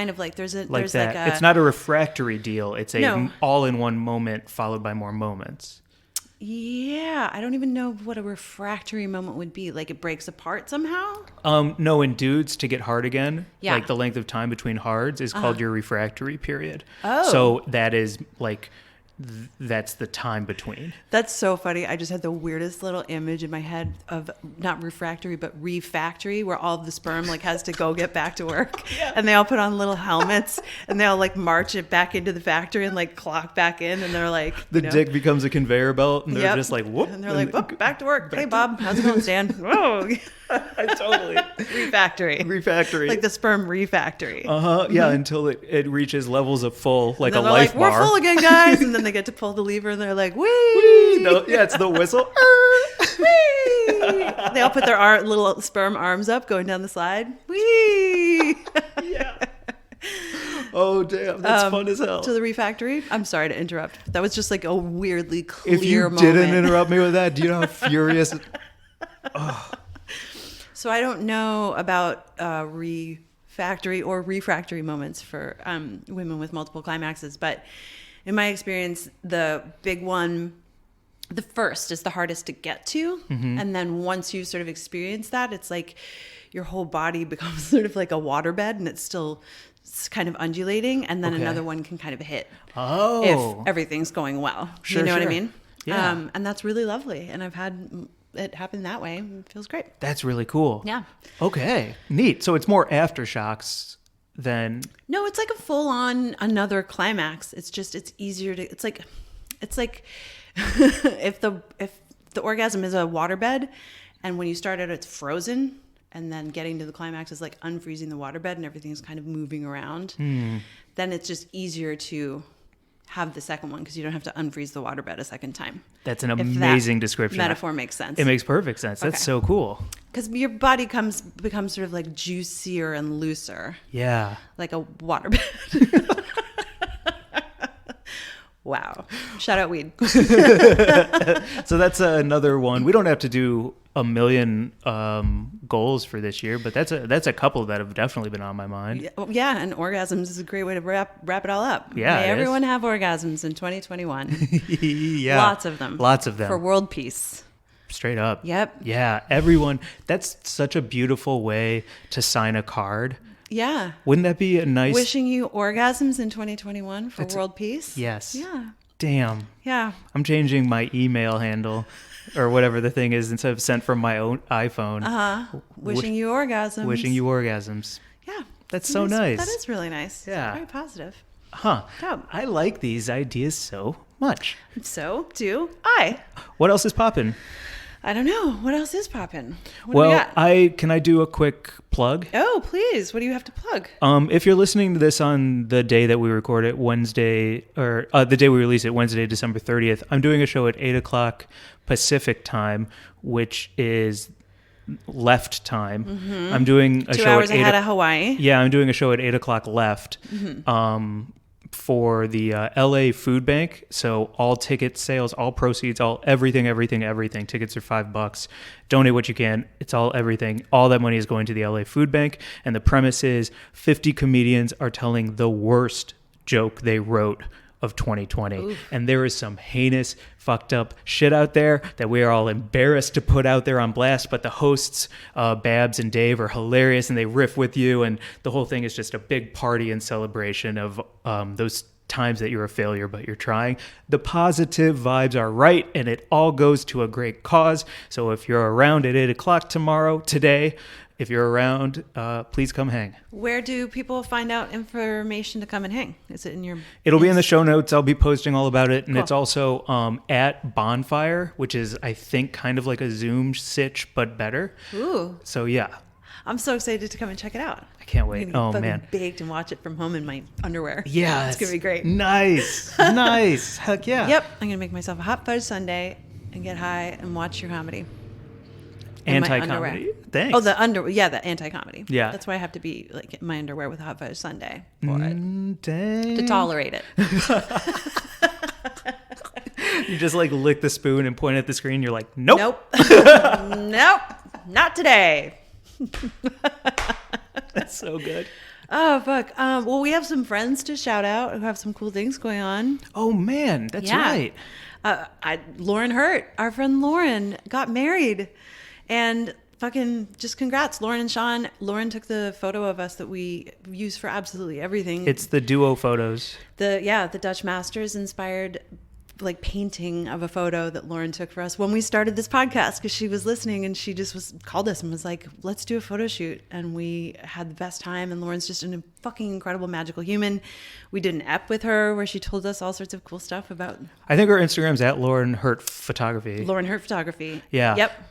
of like there's Like there's that. like a, It's not a refractory deal. It's a No. all-in-one moment followed by more moments. yeah, I don't even know what a refractory moment would be. Like it breaks apart somehow. No, in dudes, to get hard again, Yeah. like the length of time between hards is called your refractory period. Oh. So that is like, that's the time between. That's so funny. I just had the weirdest little image in my head of not refractory, but refactory, where all of the sperm like has to go get back to work. And they all put on little helmets and they all like march it back into the factory and like clock back in. And they're like, The dick becomes a conveyor belt, and they're Yep. just like, whoop. And they're like, whoop, back to work. Hey, Bob, how's it going, Stan? Whoa. Totally. Refactory. Refactory. Like the sperm refactory. Yeah, until it reaches levels of full, like a And they're life like, bar. we're full again, guys. And then they get to pull the lever and they're like, wee. Yeah, it's the whistle. Whee! They all put their little sperm arms up going down the slide. Whee! Yeah. Oh, damn. That's fun as hell. To the refactory. I'm sorry to interrupt. But that was just like a weirdly clear If you moment. didn't interrupt me with that, do you know how furious... So I don't know about refactory or refractory moments for women with multiple climaxes, but in my experience, the big one, the first is the hardest to get to. And then once you sort of experience that, it's like your whole body becomes sort of like a waterbed, and it's still kind of undulating. And then Okay. another one can kind of hit Oh. if everything's going well. Sure, you know what I sure. mean? Yeah. And that's really lovely. And I've had it happen that way. It feels great. That's really cool. Yeah. Okay. Neat. So it's more aftershocks than... No, it's like a full on another climax. It's easier to, it's like if the orgasm is a waterbed and when you start out, it's frozen, and then getting to the climax is like unfreezing the waterbed and everything's kind of moving around. Then it's just easier to have the second one because you don't have to unfreeze the waterbed a second time. That's an If that amazing description. metaphor makes sense. It makes perfect sense. That's Okay. so cool. Because your body becomes sort of like juicier and looser, Yeah. like a waterbed. Wow. Shout out weed. So that's another one. We don't have to do a million goals for this year, but that's a couple that have definitely been on my mind. Yeah, and orgasms is a great way to wrap it all up. Yeah, May it is. everyone have orgasms in 2021. Yeah. Lots of them. Lots of them. For world peace. Straight up. Yep. Yeah, everyone. That's such a beautiful way to sign a card. Yeah. Wouldn't that be a nice... Wishing you orgasms in 2021 for world peace. Yes. Yeah. Damn. Yeah. I'm changing my email handle or whatever the thing is instead of sent from my own iPhone. Wishing you orgasms. Wishing you orgasms. Yeah. That's so nice. That is really nice. Yeah. Very positive. Huh. Yeah. I like these ideas so much. So do I. What else is popping? I don't know. What else is popping? What do we got? Can I do a quick plug? Oh, please. What do you have to plug? If you're listening to this on the day that we record it, Wednesday, or the day we release it, Wednesday, December 30th, I'm doing a show at 8 o'clock Pacific time, which is left time. Mm-hmm. I'm doing a 2 show hours at 8 ahead of Hawaii. Yeah, I'm doing a show at 8 o'clock left. Mm-hmm. For the LA Food Bank. So all ticket sales, all proceeds, everything. Tickets are $5. Donate what you can. It's all everything. All that money is going to the LA Food Bank. And the premise is 50 comedians are telling the worst joke they wrote of 2020. Oof. And there is some heinous, fucked up shit out there that we are all embarrassed to put out there on blast, but the hosts, Babs and Dave, are hilarious, and they riff with you, and the whole thing is just a big party and celebration of those times that you're a failure, but you're trying. The positive vibes are right, and it all goes to a great cause. So if you're around at 8 o'clock today, if you're around, please come hang. Where do people find out information to come and hang? Is it in your... It'll be in the show notes. I'll be posting all about it. And It's also at Bonfire, which is, I think, kind of like a Zoom sitch, but better. Ooh. So, yeah. I'm so excited to come and check it out. I can't wait. Oh, man. Baked and watch it from home in my underwear. Yeah. It's going to be great. Nice. Nice. Heck yeah. Yep. I'm going to make myself a hot fudge sundae and get high and watch your comedy. Anti-comedy. Thanks. Oh, the anti-comedy. Yeah. That's why I have to be like in my underwear with a hot fudge sundae for it. Dang. To tolerate it. You just like lick the spoon and point at the screen. You're like, nope. Nope. Not today. That's so good. Oh, fuck. Well, we have some friends to shout out who have some cool things going on. Oh, man. That's right. Lauren Hurt, our friend Lauren, got married. And fucking just congrats, Lauren and Sean. Lauren took the photo of us that we use for absolutely everything. It's the duo photos. The Dutch Masters inspired like painting of a photo that Lauren took for us when we started this podcast, because she was listening and she just called us and was like, let's do a photo shoot. And we had the best time. And Lauren's just a fucking incredible, magical human. We did an ep with her where she told us all sorts of cool stuff about... I think her Instagram's at Lauren Hurt Photography. Lauren Hurt Photography. Yeah. Yep.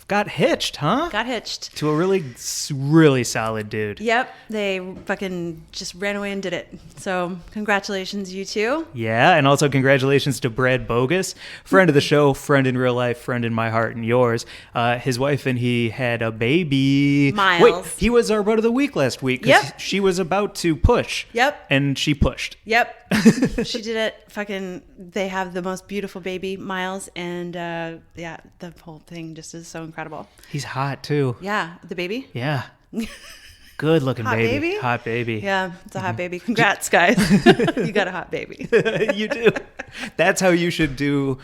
Got hitched, huh? Got hitched. To a really, really solid dude. Yep. They fucking just ran away and did it. So congratulations, you two. Yeah. And also congratulations to Brad Bogus, friend of the show, friend in real life, friend in my heart and yours. His wife and he had a baby. Miles. Wait, he was our butt of the week last week. Yep. She was about to push. Yep. And she pushed. Yep. She did it. Fucking, they have the most beautiful baby, Miles. And the whole thing just is so incredible. He's hot too. Yeah. The baby? Yeah. Good looking Hot baby. Hot baby. Yeah. It's a hot baby. Congrats, guys. You got a hot baby. You do. That's how you should do.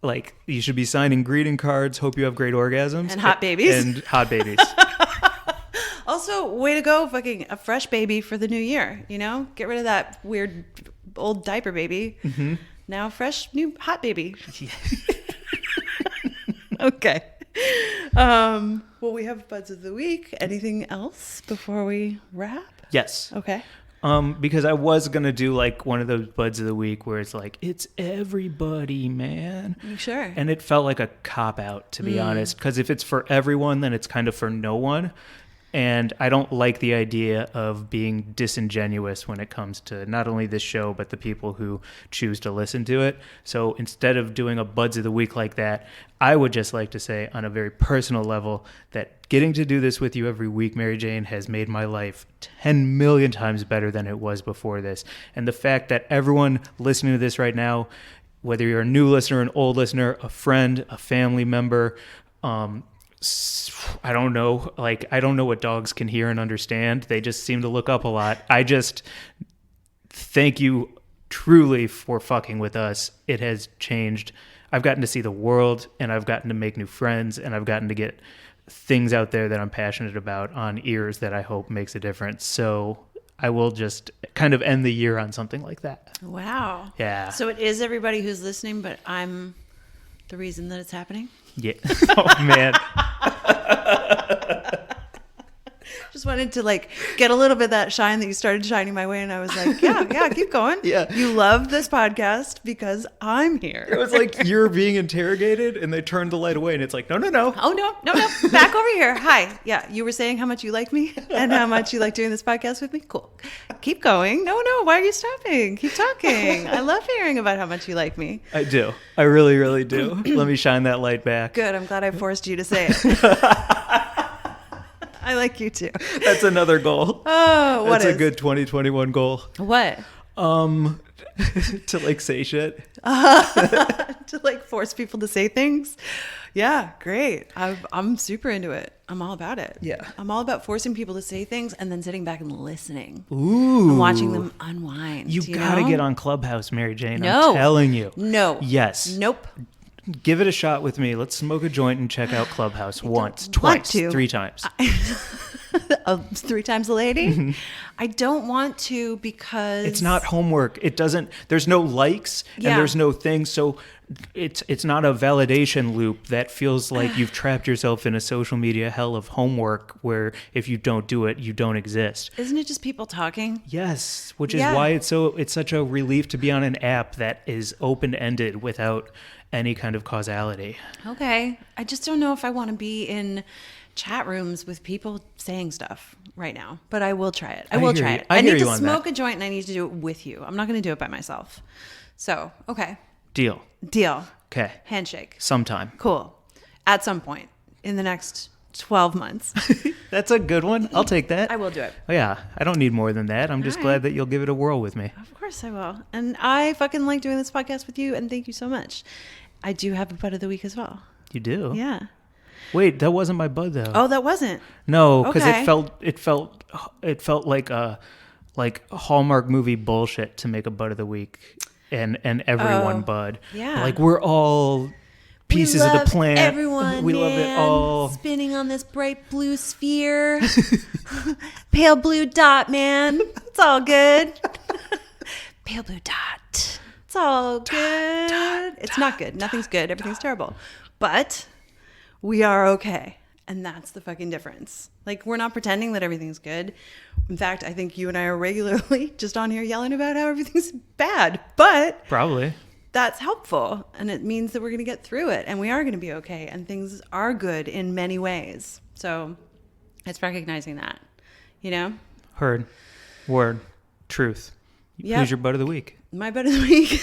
Like, you should be signing greeting cards. Hope you have great orgasms. And hot babies. And hot babies. Also, way to go. Fucking a fresh baby for the new year. You know, get rid of that weird old diaper baby. Mm-hmm. Now fresh new hot baby. Okay. Well, we have buds of the week. Anything else before we wrap? Yes. Okay. Because I was gonna do like one of those buds of the week where it's like, it's everybody, man. Sure. And it felt like a cop out, to be honest. Because if it's for everyone, then it's kind of for no one. And I don't like the idea of being disingenuous when it comes to not only this show, but the people who choose to listen to it. So instead of doing a Buds of the Week like that, I would just like to say on a very personal level that getting to do this with you every week, Mary Jane, has made my life 10 million times better than it was before this. And the fact that everyone listening to this right now, whether you're a new listener, an old listener, a friend, a family member, I don't know. Like, I don't know what dogs can hear and understand. They just seem to look up a lot. I just thank you truly for fucking with us. It has changed. I've gotten to see the world, and I've gotten to make new friends, and I've gotten to get things out there that I'm passionate about on ears that I hope makes a difference. So I will just kind of end the year on something like that. Wow. Yeah. So it is everybody who's listening, but I'm the reason that it's happening? Yeah. Oh, man. Just just wanted to like get a little bit of that shine that you started shining my way. And I was like, yeah, keep going. Yeah. You love this podcast because I'm here. It was like you're being interrogated and they turned the light away and it's like, no. Oh, no. Back over here. Hi. Yeah. You were saying how much you like me and how much you like doing this podcast with me. Cool. Keep going. No. Why are you stopping? Keep talking. I love hearing about how much you like me. I do. I really, really do. Let me shine that light back. Good. I'm glad I forced you to say it. I like you too. That's another goal. Oh, what That's is? a good 2021 goal. What? To like say shit. To like force people to say things. Yeah, great. I'm super into it. I'm all about it. Yeah. I'm all about forcing people to say things and then sitting back and listening. Ooh. And watching them unwind. You gotta get on Clubhouse, Mary Jane. No. I'm telling you. No. Yes. Nope. Give it a shot with me. Let's smoke a joint and check out Clubhouse once, want twice, to. 3 times. 3 times a lady. I don't want to because It's not homework. It doesn't. There's no likes and Yeah. there's no thing. So it's not a validation loop that feels like you've trapped yourself in a social media hell of homework where if you don't do it, you don't exist. Isn't it just people talking? Yes, which is Yeah. why it's such a relief to be on an app that is open ended without any kind of causality. Okay. I just don't know if I want to be in chat rooms with people saying stuff right now, but I will try it. I will hear try you. it. I I hear need you to on smoke that. a joint and I need to do it with you. I'm not going to do it by myself. So, okay. Deal. Deal. Okay. Handshake. Sometime. Cool. At some point in the next 12 months. That's a good one. I'll take that. I will do it. Oh, yeah. I don't need more than that. I'm just All right. glad that you'll give it a whirl with me. Of course I will. And I fucking like doing this podcast with you and thank you so much. I do have a butt of the week as well. You do? Yeah. Wait, that wasn't my bud though. Oh, that wasn't. No, because Okay. it felt like a Hallmark movie bullshit to make a bud of the week and everyone Oh, bud. yeah. Like we're all pieces We of the love plant. Everyone, we man, love it all. spinning on this bright blue sphere. Pale blue dot, man. It's all good. Pale blue dot. It's all good. It's not good. Nothing's good. Everything's terrible. But we are okay. And that's the fucking difference. Like, we're not pretending that everything's good. In fact, I think you and I are regularly just on here yelling about how everything's bad. But Probably. that's helpful. And it means that we're going to get through it. And we are going to be okay. And things are good in many ways. So it's recognizing that, you know? Heard. Word. Truth. Yep. Who's your bud of the week? My butt of the week.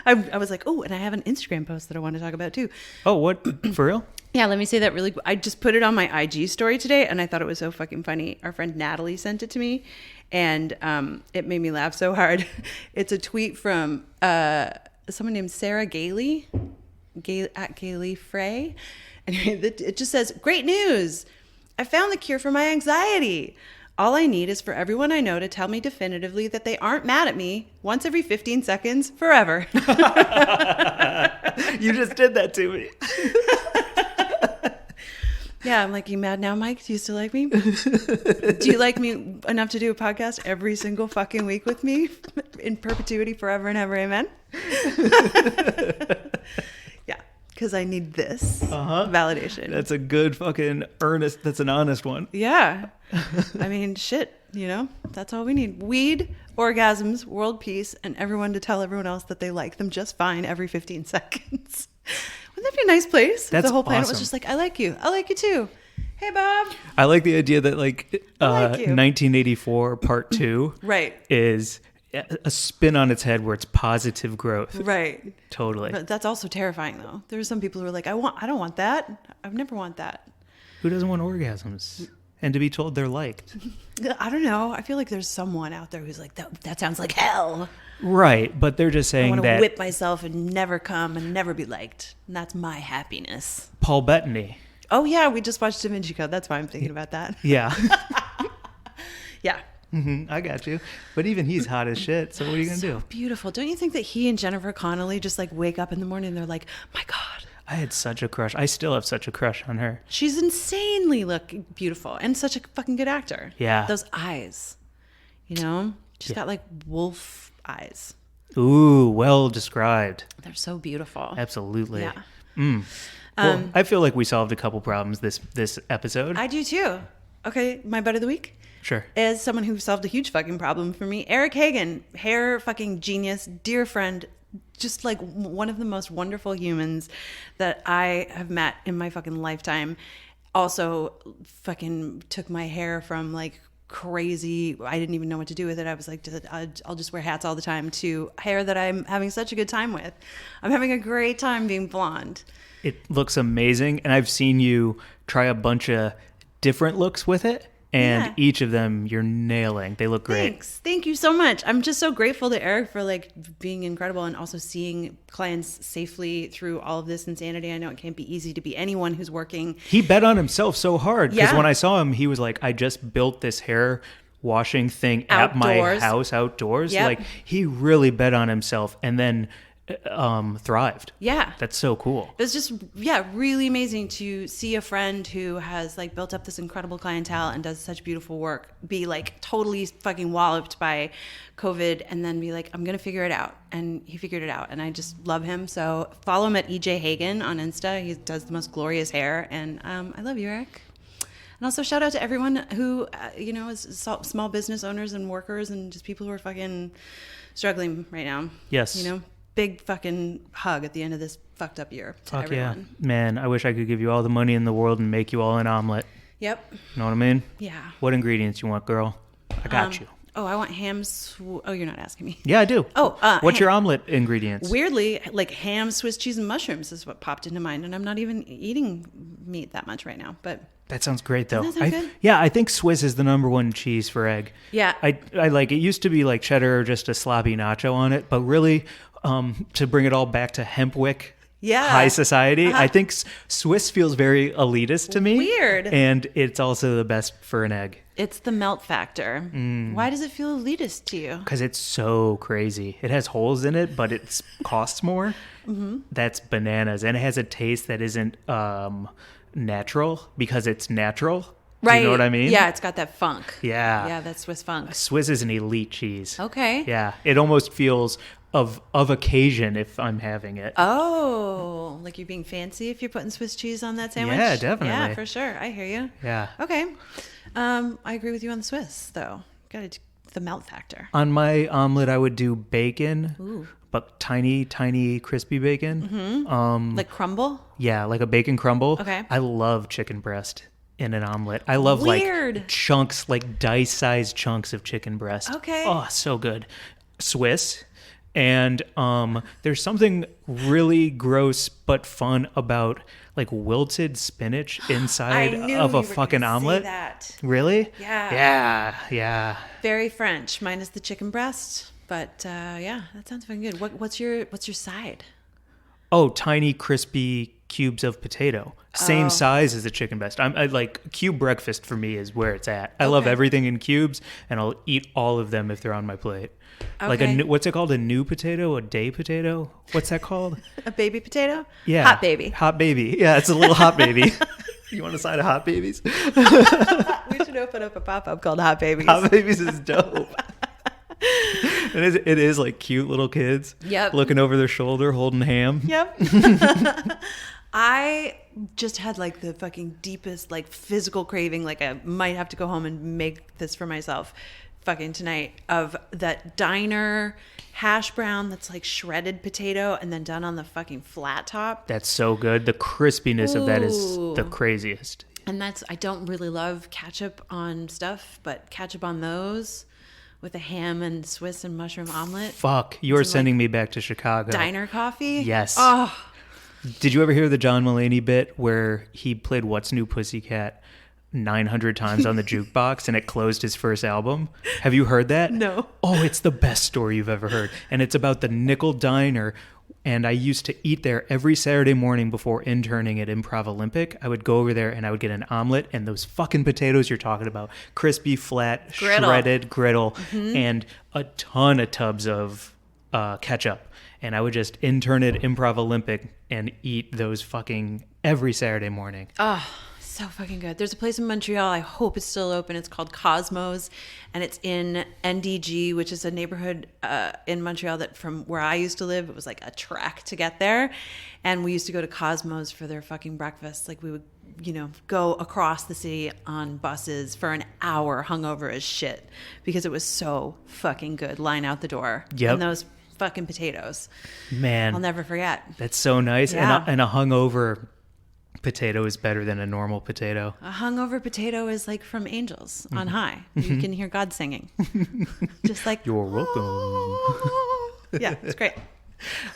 I was like, oh, and I have an Instagram post that I want to talk about too. Oh, what? For real? Yeah, let me say that really quick. I just put it on my IG story today, and I thought it was so fucking funny. Our friend Natalie sent it to me, and it made me laugh so hard. It's a tweet from someone named Sarah Gailey, at Gailey Frey. And it just says, great news. I found the cure for my anxiety. All I need is for everyone I know to tell me definitively that they aren't mad at me once every 15 seconds forever. You just did that to me. Yeah, I'm like, you mad now, Mike? Do you still like me? Do you like me enough to do a podcast every single fucking week with me in perpetuity, forever and ever? Amen. Yeah, because I need this validation. That's a good fucking earnest. That's an honest one. Yeah. I mean, shit, you know, that's all we need. Weed, orgasms, world peace, and everyone to tell everyone else that they like them just fine every 15 seconds. Wouldn't that be a nice place? That's if the whole planet awesome. was just like, I like you. I like you too. Hey, Bob. I like the idea that like, I like you. 1984 part 2 Right. is a spin on its head where it's positive growth. Right. Totally. But that's also terrifying, though. There's some people who are like, I don't want that. I've never want that. Who doesn't want orgasms? And to be told they're liked. I don't know. I feel like there's someone out there who's like, that sounds like hell. Right. But they're just I saying want to that whip myself and never come and never be liked. And that's my happiness. Paul Bettany. Oh, yeah. We just watched Da Vinci Code. That's why I'm thinking about that. Yeah. Yeah. I got you. But even he's hot as shit. So what are you going to do? Beautiful. Don't you think that he and Jennifer Connelly just like wake up in the morning and they're like, my God. I had such a crush. I still have such a crush on her. She's insanely beautiful and such a fucking good actor. Yeah. Those eyes, you know, she's got like wolf eyes. Ooh, well described. They're so beautiful. Absolutely. Yeah. Well, I feel like we solved a couple problems this episode. I do too. Okay, my butt of the week. Sure. As someone who solved a huge fucking problem for me, Eric Hagen, hair fucking genius, dear friend, just like one of the most wonderful humans that I have met in my fucking lifetime. Also fucking took my hair from like crazy, I didn't even know what to do with it. I was like, I'll just wear hats all the time, to hair that I'm having such a good time with. I'm having a great time being blonde. It looks amazing, and I've seen you try a bunch of different looks with it. And each of them you're nailing. They look great. Thanks. Thank you so much. I'm just so grateful to Eric for like being incredible and also seeing clients safely through all of this insanity. I know it can't be easy to be anyone who's working. He bet on himself so hard because when I saw him, he was like, I just built this hair washing thing at my house outdoors. Yep. Like he really bet on himself and then thrived. Yeah. That's so cool. It's just, really amazing to see a friend who has like built up this incredible clientele and does such beautiful work be like totally fucking walloped by COVID and then be like, I'm going to figure it out. And he figured it out. And I just love him. So follow him at EJ Hagen on Insta. He does the most glorious hair. And I love you, Eric. And also shout out to everyone who, is small business owners and workers and just people who are fucking struggling right now. Yes. Big fucking hug at the end of this fucked up year to everyone. Yeah. Man, I wish I could give you all the money in the world and make you all an omelet. Yep. You know what I mean? Yeah. What ingredients you want, girl? I got you. Oh, I want ham. Oh, you're not asking me. Yeah, I do. Oh, what's your omelet ingredients? Weirdly, like ham, Swiss cheese, and mushrooms is what popped into mind, and I'm not even eating meat that much right now. But that sounds great, though. Doesn't that sound good? Yeah, I think Swiss is the number one cheese for egg. Yeah. I like it. Used to be like cheddar or just a sloppy nacho on it, but really, to bring it all back to hempwick. Yeah. High society. I think Swiss feels very elitist to me. Weird. And it's also the best for an egg. It's the melt factor. Why does it feel elitist to you? Because it's so crazy. It has holes in it, but it costs more. Mm-hmm. That's bananas. And it has a taste that isn't natural because it's natural. Right. Do you know what I mean? Yeah, it's got that funk. Yeah. Yeah, that's Swiss funk. Swiss is an elite cheese. Okay. Yeah. It almost feels of occasion if I'm having it. Oh, like you're being fancy if you're putting Swiss cheese on that sandwich? Yeah, definitely. Yeah, for sure. I hear you. Yeah. Okay. I agree with you on the Swiss, though. Got to the melt factor. On my omelet, I would do bacon. Ooh. But tiny, crispy bacon. Mm-hmm. Like crumble? Yeah, like a bacon crumble. Okay. I love chicken breast in an omelet. I love Weird. like chunks, like dice-sized chunks of chicken breast. Okay. Oh, so good. Swiss. And there's something really gross but fun about like wilted spinach inside of a fucking omelet. Say that. Really? Yeah. Yeah. Very French, minus the chicken breast. But that sounds fucking good. What's your side? Oh, tiny, crispy cubes of potato. Same size as the chicken breast. I like cube breakfast for me is where it's at. I love everything in cubes, and I'll eat all of them if they're on my plate. Okay. Like what's it called? A new potato? A day potato? What's that called? A baby potato? Yeah. Hot baby. Hot baby. Yeah, it's a little hot baby. You want a side of hot babies? We should open up a pop-up called Hot Babies. Hot babies is dope. It is like cute little kids. Yep. Looking over their shoulder, holding ham. Yep. I just had like the fucking deepest like physical craving, like I might have to go home and make this for myself fucking tonight, of that diner hash brown that's like shredded potato and then done on the fucking flat top. That's so good. The crispiness of that is the craziest. And I don't really love ketchup on stuff, but ketchup on those with a ham and Swiss and mushroom omelet. Fuck, you're sending me back to Chicago. Diner coffee? Yes. Oh. Did you ever hear the John Mulaney bit where he played What's New Pussycat 900 times on the jukebox and it closed his first album? Have you heard that? No. Oh, it's the best story you've ever heard. And it's about the Nickel Diner. And I used to eat there every Saturday morning before interning at Improv Olympic. I would go over there and I would get an omelet and those fucking potatoes you're talking about. Crispy, flat, shredded griddle, and a ton of tubs of ketchup. And I would just intern at Improv Olympic and eat those fucking every Saturday morning. Oh, so fucking good. There's a place in Montreal, I hope it's still open. It's called Cosmos, and it's in NDG, which is a neighborhood in Montreal that from where I used to live, it was like a trek to get there. And we used to go to Cosmos for their fucking breakfast. Like we would go across the city on buses for an hour hungover as shit because it was so fucking good. Line out the door. Yep. And those fucking potatoes. Man. I'll never forget. That's so nice. Yeah. And a hungover potato is better than a normal potato. A hungover potato is like from angels on high. You can hear God singing. Just like, You're welcome. Yeah, it's great.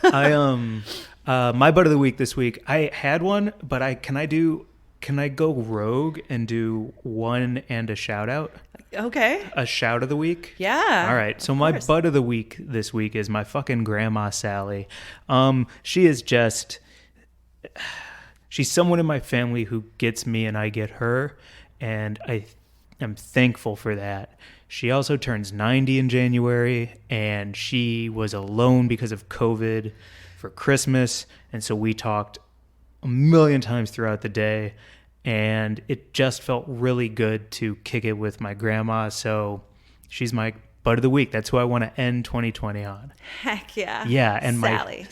My butt of the week this week, I had one, but can I go rogue and do one and a shout out? Okay. A shout of the week? Yeah. All right. So my butt of the week this week is my fucking grandma, Sally. She is just, she's someone in my family who gets me and I get her. And I am thankful for that. She also turns 90 in January, and she was alone because of COVID for Christmas. And so we talked a million times throughout the day, and it just felt really good to kick it with my grandma. So she's my butt of the week. That's who I want to end 2020 on. Heck yeah. Yeah. And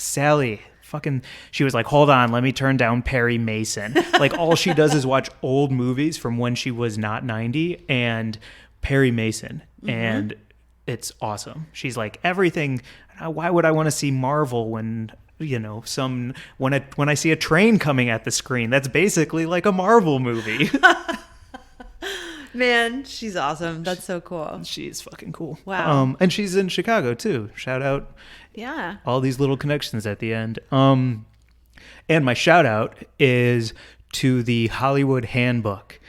Sally, fucking, she was like, hold on, let me turn down Perry Mason. Like, all she does is watch old movies from when she was not 90 and Perry Mason. And it's awesome. She's like, everything. Why would I want to see Marvel when, when I see a train coming at the screen? That's basically like a Marvel movie. Man, she's awesome. That's so cool. She's fucking cool. Wow. And she's in Chicago too. Shout out. Yeah. All these little connections at the end. And my shout out is to the Hollywood Handbook,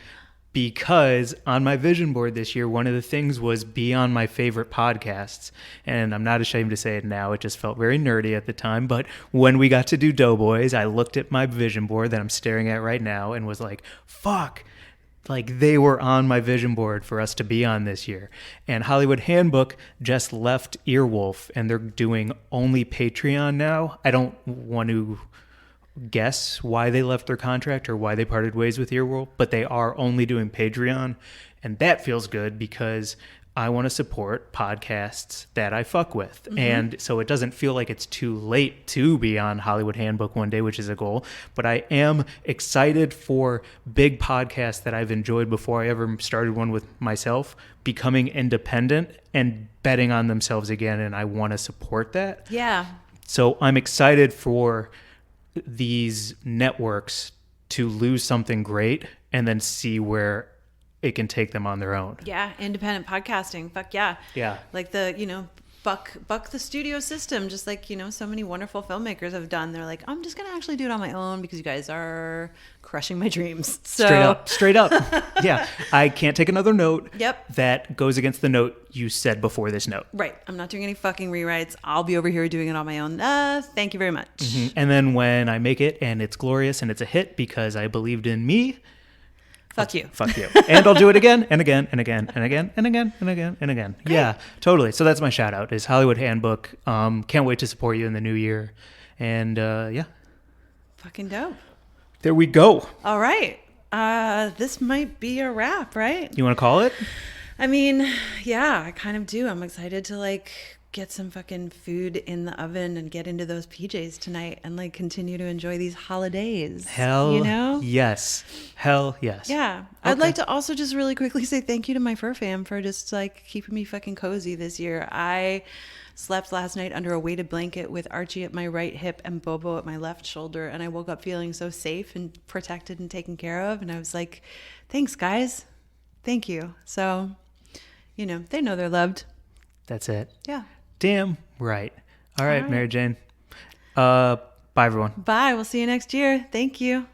because on my vision board this year, one of the things was be on my favorite podcasts. And I'm not ashamed to say it now. It just felt very nerdy at the time. But when we got to do Doughboys, I looked at my vision board that I'm staring at right now and was like, fuck. Like, they were on my vision board for us to be on this year. And Hollywood Handbook just left Earwolf, and they're doing only Patreon now. I don't want to guess why they left their contract or why they parted ways with Earwolf, but they are only doing Patreon. And that feels good because I want to support podcasts that I fuck with. And so it doesn't feel like it's too late to be on Hollywood Handbook one day, which is a goal. But I am excited for big podcasts that I've enjoyed before I ever started one with myself becoming independent and betting on themselves again. And I want to support that. Yeah. So I'm excited for these networks to lose something great and then see where it can take them on their own. Yeah, independent podcasting. Fuck yeah. Yeah. Like the, buck the studio system, just like, so many wonderful filmmakers have done. They're like, I'm just going to actually do it on my own because you guys are crushing my dreams. So Straight up. Yeah. I can't take another note Yep. that goes against the note you said before this note. Right. I'm not doing any fucking rewrites. I'll be over here doing it on my own. Thank you very much. And then when I make it and it's glorious and it's a hit because I believed in me, Fuck you. fuck you. And I'll do it again and again and again and again and again and again and again. Great. Yeah, totally. So that's my shout out is Hollywood Handbook. Can't wait to support you in the new year. And yeah. Fucking dope. There we go. All right. This might be a wrap, right? You want to call it? I mean, yeah, I kind of do. I'm excited to get some fucking food in the oven and get into those PJs tonight and continue to enjoy these holidays. Hell yes. Hell yes. Yeah. Okay. I'd like to also just really quickly say thank you to my fur fam for just keeping me fucking cozy this year. I slept last night under a weighted blanket with Archie at my right hip and Bobo at my left shoulder, and I woke up feeling so safe and protected and taken care of, and I was like, thanks guys. Thank you. So, they know they're loved. That's it. Yeah. Damn right. All right, Mary Jane. Bye, everyone. Bye. We'll see you next year. Thank you.